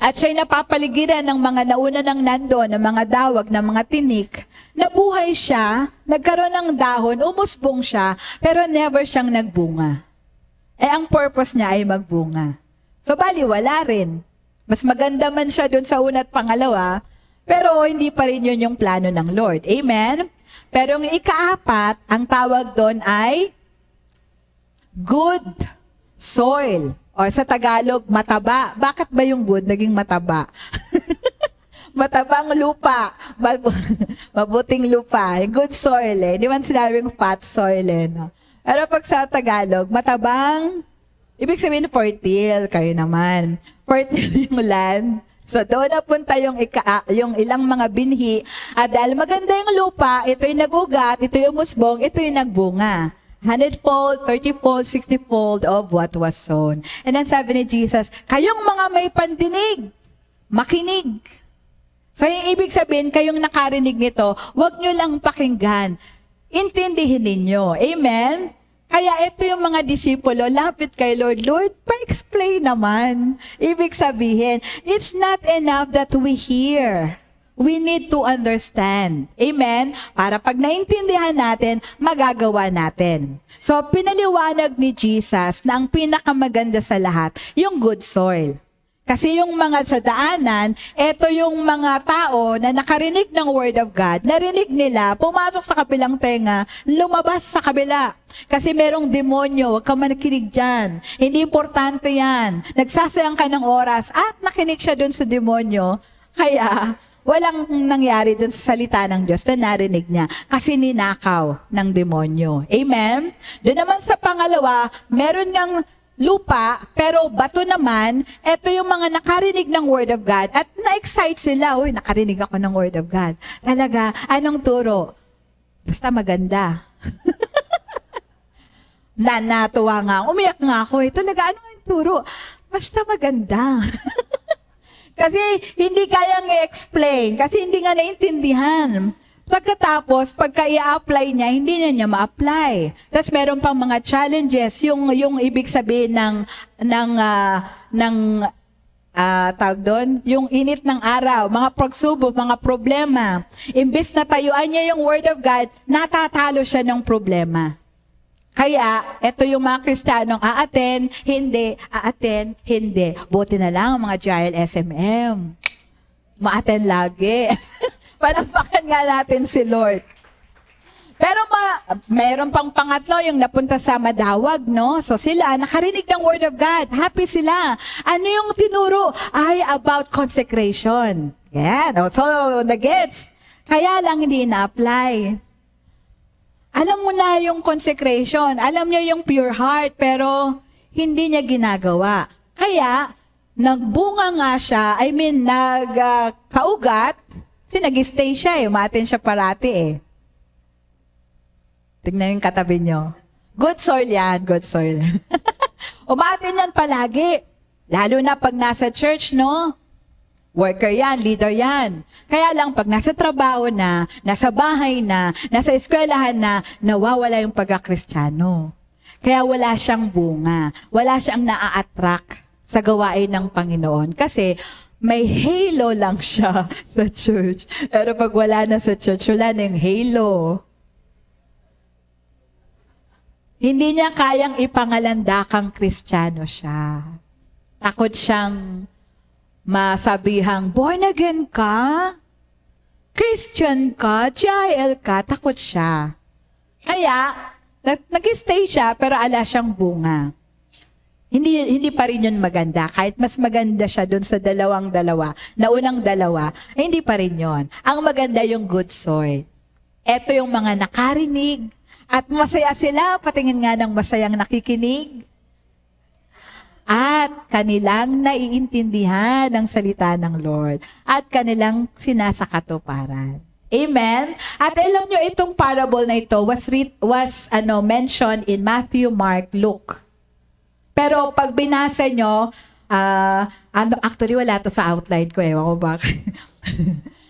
at siya'y napapaligiran ng mga nauna ng nandoon, ng mga dawag, ng mga tinik, nabuhay siya, nagkaroon ng dahon, umusbong siya, pero never siyang nagbunga. Ang purpose niya ay magbunga. So bali, wala rin. Mas maganda man siya doon sa una at pangalawa, Pero hindi pa rin yun yung plano ng Lord. Amen? Pero yung ikaapat, ang tawag doon ay good soil. O sa Tagalog, mataba. Bakit ba yung good naging mataba? Matabang lupa. Mabuting lupa. Good soil eh. Di man sinabing fat soil eh. No? Pero pag sa Tagalog, matabang, ibig sabihin fertile. Kayo naman. Fertile yung land. So doon napunta yung ilang mga binhi. At dahil maganda yung lupa, ito yung nagugat, ito yung musbong, ito yung nagbunga. 100-fold, 30-fold, 60-fold of what was sown. And then sabi ni Jesus, kayong mga may pandinig, makinig. So yung ibig sabihin, kayong nakarinig nito, huwag nyo lang pakinggan. Intindihin ninyo. Amen? Kaya ito yung mga disipulo, lapit kay Lord, Lord, pa-explain naman. Ibig sabihin, it's not enough that we hear. We need to understand. Amen? Para pag naintindihan natin, magagawa natin. So, pinaliwanag ni Jesus na ang pinakamaganda sa lahat, yung good soil. Kasi yung mga sa daanan, eto yung mga tao na nakarinig ng Word of God, narinig nila, pumasok sa kabilang tenga, lumabas sa kabila. Kasi merong demonyo, huwag ka makinig dyan. Hindi importante yan. Nagsasayang ka ng oras at nakinig siya dun sa demonyo. Kaya, walang nangyari dun sa salita ng Diyos na narinig niya. Kasi ninakaw ng demonyo. Amen? Doon naman sa pangalawa, meron ngang lupa, pero bato naman, ito yung mga nakarinig ng Word of God at na-excite sila. Uy, nakarinig ako ng Word of God. Talaga, anong turo? Basta maganda. Natuwa nga. Umiyak nga ako. Talaga, anong turo? Basta maganda. Kasi hindi kayang i-explain. Kasi hindi nga naintindihan. Pagkatapos, pagka i-apply niya, hindi na niya ma-apply. Tapos meron pang mga challenges, yung ibig sabihin tawag doon, yung init ng araw, mga pagsubok, mga problema. Imbis na tayuan niya yung Word of God, natatalo siya ng problema. Kaya, eto yung mga Kristiyanong aaten, hindi. Buti na lang ang mga Giant SMM. Ma-attend lagi. Palampakan nga natin si Lord. Pero mayroon pang pangatlo, yung napunta sa Madawag, no? So sila, nakarinig ng Word of God. Happy sila. Ano yung tinuro? Ay, about consecration. Yan. So, nagets. Kaya lang hindi na-apply. Alam mo na yung consecration. Alam niya yung pure heart, pero hindi niya ginagawa. Kaya, nagbunga nga siya, nagkaugat, kasi nag-stay siya umaten siya parati Tingnan yung katabi nyo. Good soil yan, good soil. Umaten yan palagi. Lalo na pag nasa church, no? Worker yan, leader yan. Kaya lang, pag nasa trabaho na, nasa bahay na, nasa eskwelahan na, nawawala yung pagka-Kristiyano. Kaya wala siyang bunga. Wala siyang naa-attract sa gawain ng Panginoon. Kasi, may halo lang siya sa church. Pero pag wala na sa church, wala na yung halo. Hindi niya kayang ipangalandakang Kristiyano siya. Takot siyang masabihang, born again ka? Christian ka? GIL ka? Takot siya. Kaya, nag-stay siya, pero ala siyang bunga. Hindi pa rin yun maganda. Kahit mas maganda siya dun sa unang dalawa, hindi pa rin yun. Ang maganda yung good soil. Ito yung mga nakarinig, at masaya sila, patingin nga ng masayang nakikinig. At kanilang naiintindihan ang salita ng Lord. At kanilang sinasakatuparan. Amen? At alam nyo, itong parable na ito was mentioned in Matthew, Mark, Luke. Pero pag binasa nyo, actually wala to sa outline ko ewan ko bakit.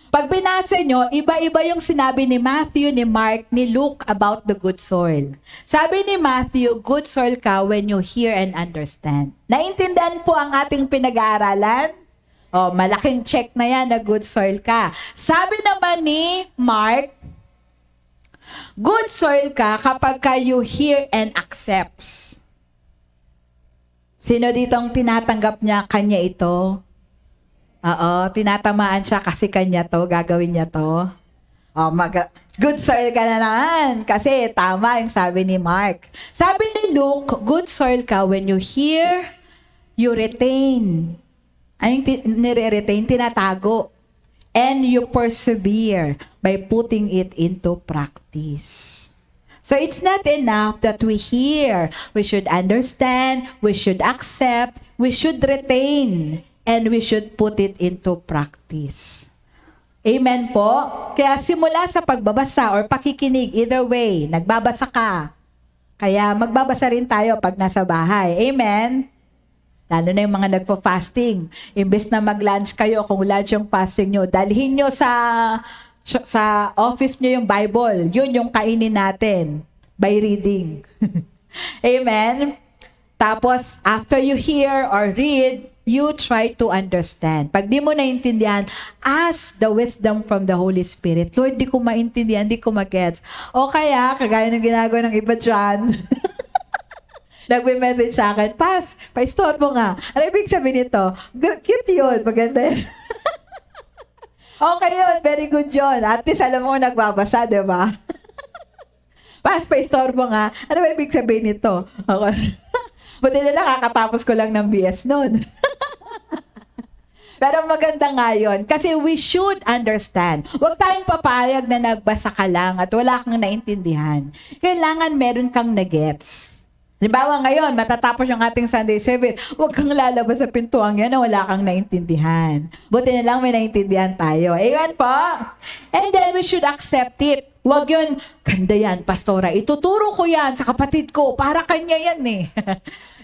Pag binasa nyo, iba-iba yung sinabi ni Matthew, ni Mark, ni Luke about the good soil. Sabi ni Matthew, good soil ka when you hear and understand. Naintindihan po ang ating pinag-aaralan? Malaking check na yan na good soil ka. Sabi naman ni Mark, good soil ka kapag you hear and accepts. Sino ditong tinatanggap niya kanya ito? Oo, tinatamaan siya kasi kanya to, gagawin niya to. Oh, good soil ka na naman. Kasi tama yung sabi ni Mark. Sabi ni Luke, good soil ka when you hear, you retain. Anong nire-retain? Tinatago. And you persevere by putting it into practice. So it's not enough that we hear. We should understand, we should accept, we should retain, and we should put it into practice. Amen po? Kaya simula sa pagbabasa or pakikinig, either way, nagbabasa ka. Kaya magbabasa rin tayo pag nasa bahay. Amen? Lalo na yung mga nagpo-fasting. Imbes na mag-lunch kayo, kung lunch yung fasting nyo, dalhin nyo sa office nyo yung Bible. Yun yung kainin natin by reading. Amen? Tapos, after you hear or read, you try to understand. Pag di mo naintindihan, ask the wisdom from the Holy Spirit. Lord, di ko maintindihan, di ko magets. O kaya, kagaya ng ginagawa ng iba dyan, nagme-message sa akin, pa-store mo nga. Ano ibig sabihin nito? Cute yun, maganda yun. Okay yun, very good yun. At least alam mo nagbabasa, di ba? Pa-store mo nga. Ano ba ibig sabihin nito? Buti nila kakatapos ko lang ng BS noon. Pero maganda nga yun. Kasi we should understand. Huwag tayong papayag na nagbasa ka lang at wala kang naintindihan. Kailangan meron kang nagets. Halimbawa ngayon, matatapos yung ating Sunday service, huwag kang lalabas sa pintuang yan na wala kang naintindihan. Buti na lang may naintindihan tayo. Amen po? And then we should accept it. Huwag yun, ganda yan, pastora, ituturo ko yan sa kapatid ko, para kanya yan eh.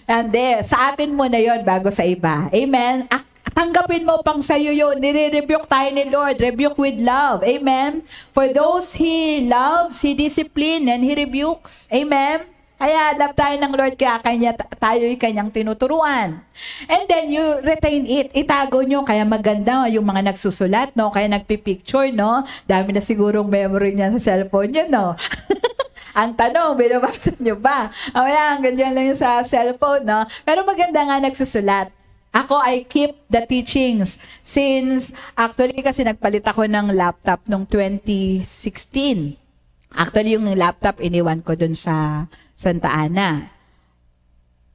And then, sa atin muna yon bago sa iba. Amen? Tanggapin mo pang sa'yo yun. Nire-rebuke tayo ni Lord. Rebuke with love. Amen? For those He loves, He discipline and He rebukes. Amen? Kaya love tayo ng Lord, kaya tayo yung kanyang tinuturuan. And then you retain it. Itago nyo, kaya maganda yung mga nagsusulat, no? Kaya nagpipicture, no? Dami na sigurong memory niya sa cellphone nyo, no? Ang tanong, binabasa nyo ba? Ayan, ganyan lang yung sa cellphone, no? Pero maganda nga nagsusulat. Ako, I keep the teachings since, actually kasi nagpalit ako ng laptop noong 2016. Actually, yung laptop iniwan ko dun sa Santa Ana.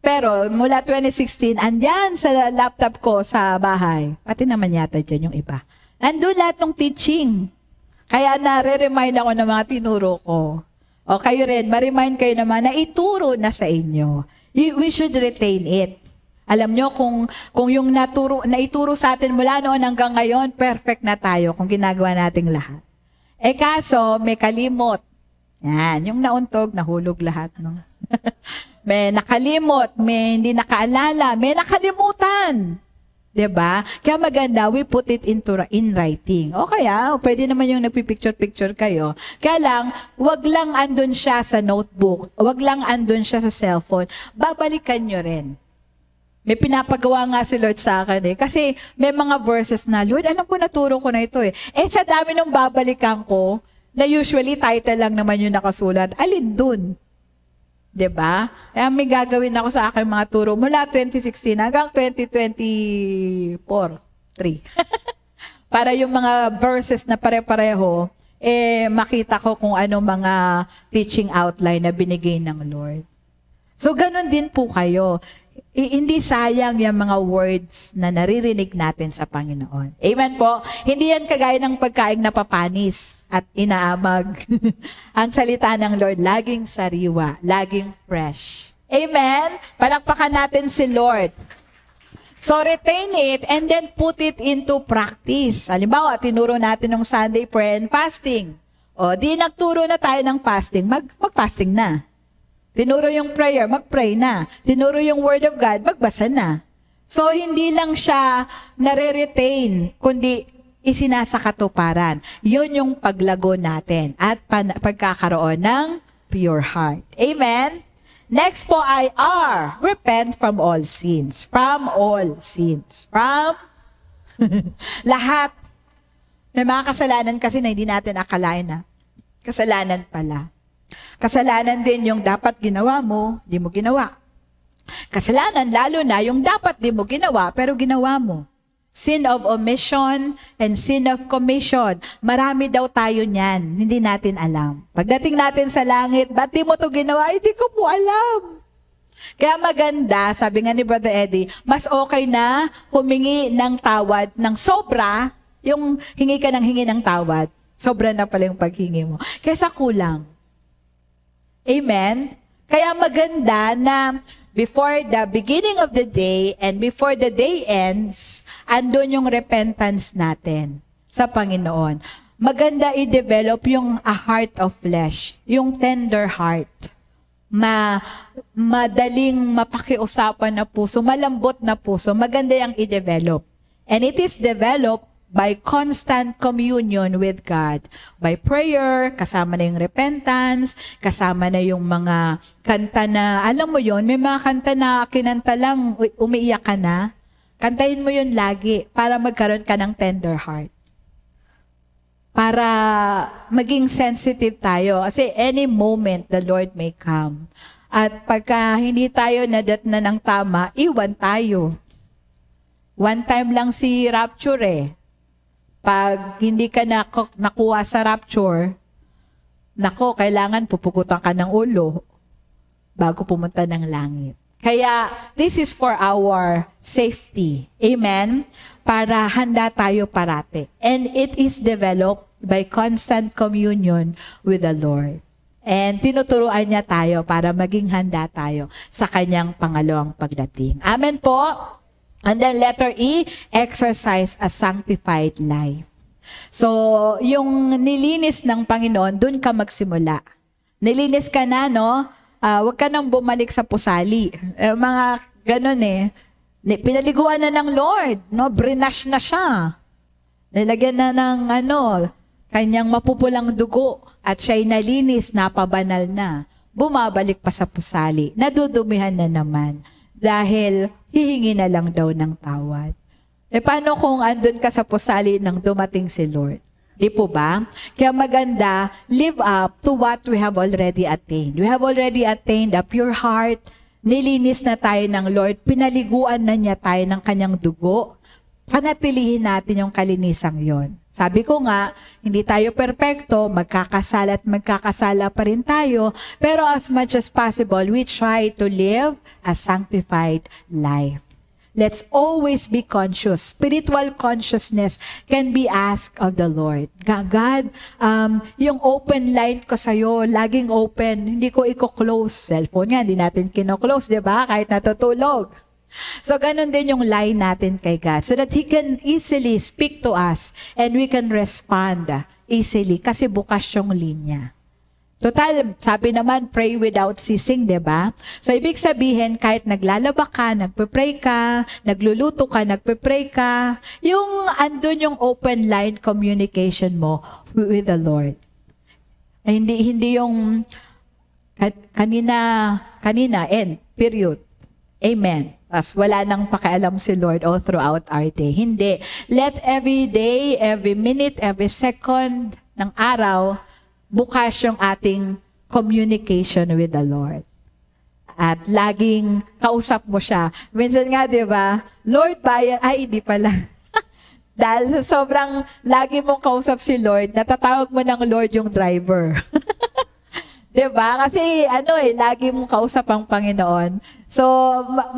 Pero mula 2016, andyan sa laptop ko sa bahay. Pati naman yata dyan yung iba. Nandun lahat ng teaching. Kaya nare-remind ako ng mga tinuro ko. O kayo rin, ma-remind kayo naman na ituro na sa inyo. We should retain it. Alam nyo, kung yung naituro sa atin mula noon hanggang ngayon, perfect na tayo kung ginagawa nating lahat. Eh kaso, may kalimot. Yan, yung nauntog, nahulog lahat. No? May nakalimot, may hindi nakaalala, may nakalimutan. Diba? Kaya maganda, we put it in writing. O kaya, pwede naman yung nagpipicture-picture kayo. Kaya lang, wag lang andun siya sa notebook, wag lang andun siya sa cellphone. Babalikan nyo rin. May pinapagawa nga si Lord sa akin eh. Kasi may mga verses na, Lord, alam ko naturo ko na ito eh. Eh sa dami nung babalikan ko, na usually title lang naman yung nakasulat, alin dun? Diba? Kaya may gagawin ako sa aking mga turo mula 2016 hanggang 2024, 3. Para yung mga verses na pare-pareho, makita ko kung ano mga teaching outline na binigay ng Lord. So, ganun din po kayo. Hindi sayang yung mga words na naririnig natin sa Panginoon. Amen po? Hindi yan kagaya ng pagkaing napapanis at inaamag. Ang salita ng Lord, laging sariwa, laging fresh. Amen? Palakpakan natin si Lord. So, retain it and then put it into practice. Halimbawa, tinuro natin ng Sunday prayer and fasting. O, di nagturo na tayo ng fasting, mag-fasting na. Tinuro yung prayer, mag-pray na. Tinuro yung Word of God, magbasa na. So, hindi lang siya nare-retain, kundi isinasakatuparan. Yun yung paglago natin at pagkakaroon ng pure heart. Amen? Next po ay R. Repent from all sins. From all sins. From lahat. May mga kasalanan kasi na hindi natin akalain na kasalanan pala. Kasalanan din yung dapat ginawa mo, di mo ginawa. Kasalanan lalo na yung dapat di mo ginawa, pero ginawa mo. Sin of omission and sin of commission. Marami daw tayo niyan. Hindi natin alam. Pagdating natin sa langit, ba't di mo ito ginawa? Hindi ko po alam. Kaya maganda, sabi nga ni Brother Eddie, mas okay na humingi ng tawad ng sobra, yung hingi ka ng hingi ng tawad, sobra na pala yung paghingi mo, kaysa kulang. Amen? Kaya maganda na before the beginning of the day and before the day ends, andun yung repentance natin sa Panginoon. Maganda i-develop yung a heart of flesh, yung tender heart. Madaling mapakiusapan na puso, malambot na puso, maganda yung i-develop. And it is developed by constant communion with God. By prayer, kasama na yung repentance, kasama na yung mga kanta na, alam mo yon, may mga kanta na kinanta lang, umiiyak ka na. Kantahin mo yun lagi para magkaroon ka ng tender heart. Para maging sensitive tayo. Kasi any moment, the Lord may come. At pagka hindi tayo nadatna ng tama, iwan tayo. One time lang si rapture eh. Pag hindi ka nakuha sa rapture, nako, kailangan pupukutan ka ng ulo bago pumunta ng langit. Kaya, this is for our safety. Amen? Para handa tayo parati. And it is developed by constant communion with the Lord. And tinuturuan niya tayo para maging handa tayo sa kanyang pangalawang pagdating. Amen po? And then letter E, exercise a sanctified life. So, yung nilinis ng Panginoon, dun ka magsimula. Nilinis ka na, no? Huwag ka nang bumalik sa pusali. Mga ganun eh. Pinaliguan na ng Lord, no? Brinash na siya. Nilagyan na ng kanyang mapupulang dugo at siya'y nalinis, napabanal na. Bumabalik pa sa pusali. Nadudumihan na naman dahil hihingi na lang daw ng tawad. Paano kung andun ka sa pusali nang dumating si Lord? Di po ba? Kaya maganda, live up to what we have already attained. We have already attained a pure heart. Nilinis na tayo ng Lord. Pinaliguan na niya tayo ng kanyang dugo. Panatilihin natin yung kalinisang yon. Sabi ko nga, hindi tayo perpekto, magkakasala at magkakasala pa rin tayo, pero as much as possible, we try to live a sanctified life. Let's always be conscious. Spiritual consciousness can be asked of the Lord. God, yung open line ko sa'yo, laging open, hindi ko i-close. Cellphone nga, hindi natin kino-close, di ba? Kahit natutulog. So, ganun din yung line natin kay God so that He can easily speak to us and we can respond easily kasi bukas yung linya. Total, sabi naman, pray without ceasing, diba? So, ibig sabihin, kahit naglalaba ka, nagpe-pray ka, nagluluto ka, nagpe-pray ka, yung andun yung open line communication mo with the Lord. Ay, hindi yung kanina, end, period. Amen. As wala nang pakialam si Lord all throughout our day. Hindi. Let every day, every minute, every second ng araw, bukas yung ating communication with the Lord. At laging kausap mo siya. Minsan nga, di ba? Lord, bayan. Ay, hindi pala. Dahil sobrang lagi mong kausap si Lord, natatawag mo ng Lord yung driver. Diba? Kasi lagi mong kausap ang Panginoon. So,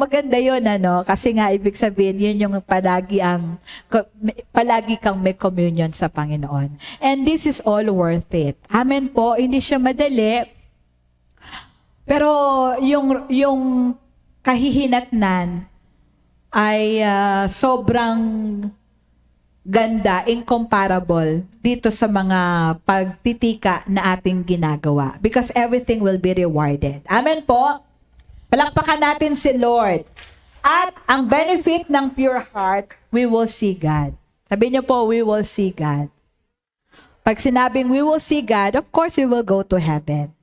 maganda yun, kasi nga, ibig sabihin, yun yung palagi kang may communion sa Panginoon. And this is all worth it. Amen po, hindi siya madali. Pero, yung kahihinatnan ay sobrang ganda, incomparable dito sa mga pagtitika na ating ginagawa. Because everything will be rewarded. Amen po? Palakpakan natin si Lord. At ang benefit ng pure heart, we will see God. Sabi niyo po, we will see God. Pag sinabing we will see God, of course we will go to heaven.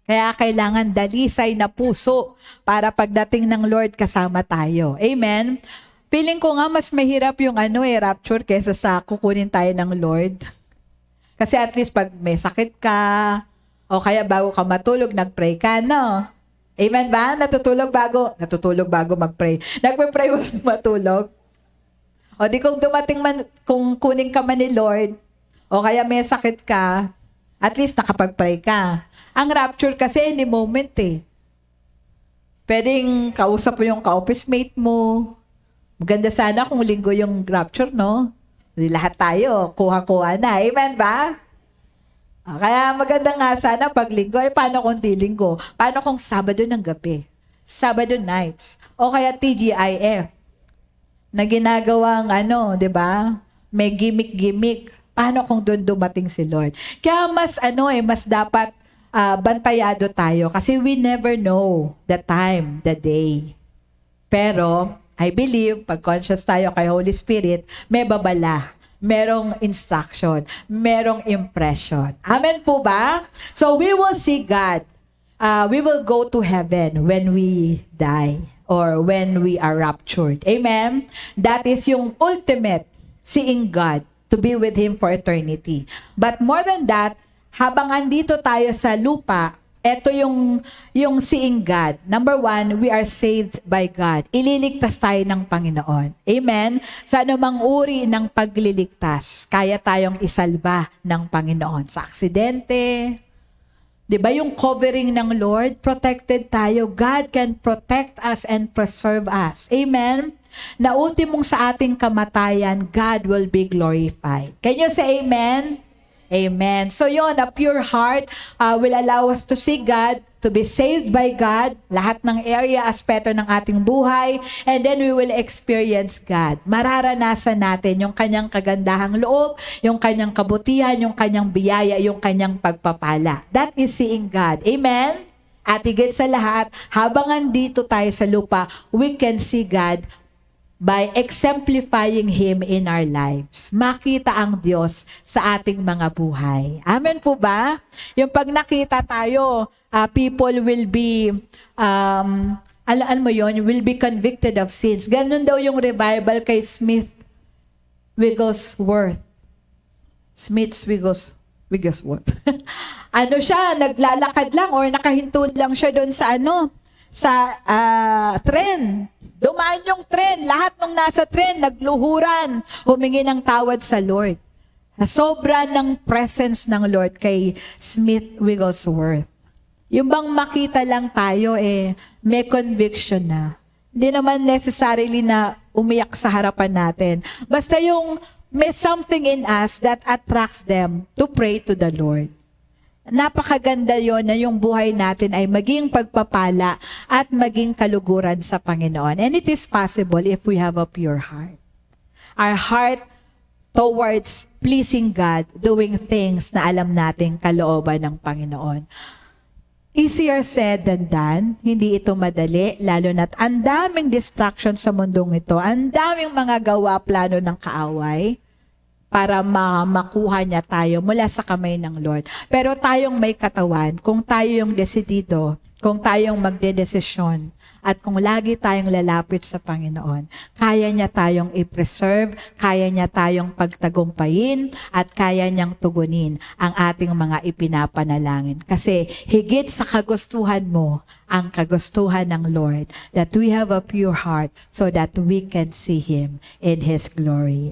Kaya kailangan dalisay na puso para pagdating ng Lord kasama tayo. Amen? Feeling ko nga mas mahirap yung rapture kesa sa kukunin tayo ng Lord. Kasi at least pag may sakit ka, o kaya bago ka matulog, nag-pray ka, no? Amen ba? Natutulog bago mag-pray. Nagpe-pray bago matulog? O di kung dumating man, kung kunin ka man ni Lord, o kaya may sakit ka, at least nakapag-pray ka. Ang rapture kasi any moment eh. Pwedeng kausap mo yung ka-office mate mo. Maganda sana kung linggo yung rapture, no? Di lahat tayo, kuha-kuha na. Amen ba? Kaya maganda nga sana pag linggo. Paano kung di linggo? Paano kung Sabado ng gabi? Sabado nights? O kaya TGIF? Na ginagawang di ba? May gimmick-gimmick. Paano kung doon dumating si Lord? Kaya mas dapat bantayado tayo kasi we never know the time, the day. Pero I believe pag conscious tayo kay Holy Spirit, may babala, merong instruction, merong impression. Amen po ba? So we will see God. We will go to heaven when we die or when we are raptured. Amen? That is yung ultimate seeing God, to be with Him for eternity. But more than that, habang andito tayo sa lupa, ito yung seeing God. Number one, we are saved by God. Ililigtas tayo ng Panginoon. Amen? Sa anumang uri ng pagliligtas, kaya tayong isalba ng Panginoon. Sa aksidente, di ba yung covering ng Lord, protected tayo. God can protect us and preserve us. Amen? Na ultimong sa ating kamatayan, God will be glorified. Can you say amen? Amen. So yun, a pure heart will allow us to see God, to be saved by God, lahat ng area, aspeto ng ating buhay, and then we will experience God. Mararanasan natin yung kanyang kagandahang loob, yung kanyang kabutihan, yung kanyang biyaya, yung kanyang pagpapala. That is seeing God. Amen? At higit sa lahat, habang andito tayo sa lupa, we can see God by exemplifying Him in our lives. Makita ang Diyos sa ating mga buhay. Amen po ba? Yung pag nakita tayo, people will be, alam mo yon, will be convicted of sins. Ganun daw yung revival kay Smith Wigglesworth. Wigglesworth. Siya, naglalakad lang or nakahinto lang siya doon sa tren. Dumaan yung tren. Lahat ng nasa tren, nagluhuran. Humingi ng tawad sa Lord. Sobra ng presence ng Lord kay Smith Wigglesworth. Yung bang makita lang tayo, may conviction na. Hindi naman necessarily na umiyak sa harapan natin. Basta yung may something in us that attracts them to pray to the Lord. Napakaganda yon na yung buhay natin ay maging pagpapala at maging kaluguran sa Panginoon. And it is possible if we have a pure heart. Our heart towards pleasing God, doing things na alam nating kalooban ng Panginoon. Easier said than done. Hindi ito madali, lalo na't ang daming distraction sa mundong ito. Ang daming mga gawa, plano ng kaaway para makuha niya tayo mula sa kamay ng Lord. Pero tayong may katawan, kung tayo yung desidido, kung tayong magdedesisyon, at kung lagi tayong lalapit sa Panginoon, kaya niya tayong i-preserve, kaya niya tayong pagtagumpayin, at kaya niyang tugunin ang ating mga ipinapanalangin. Kasi higit sa kagustuhan mo, ang kagustuhan ng Lord, that we have a pure heart so that we can see Him in His glory.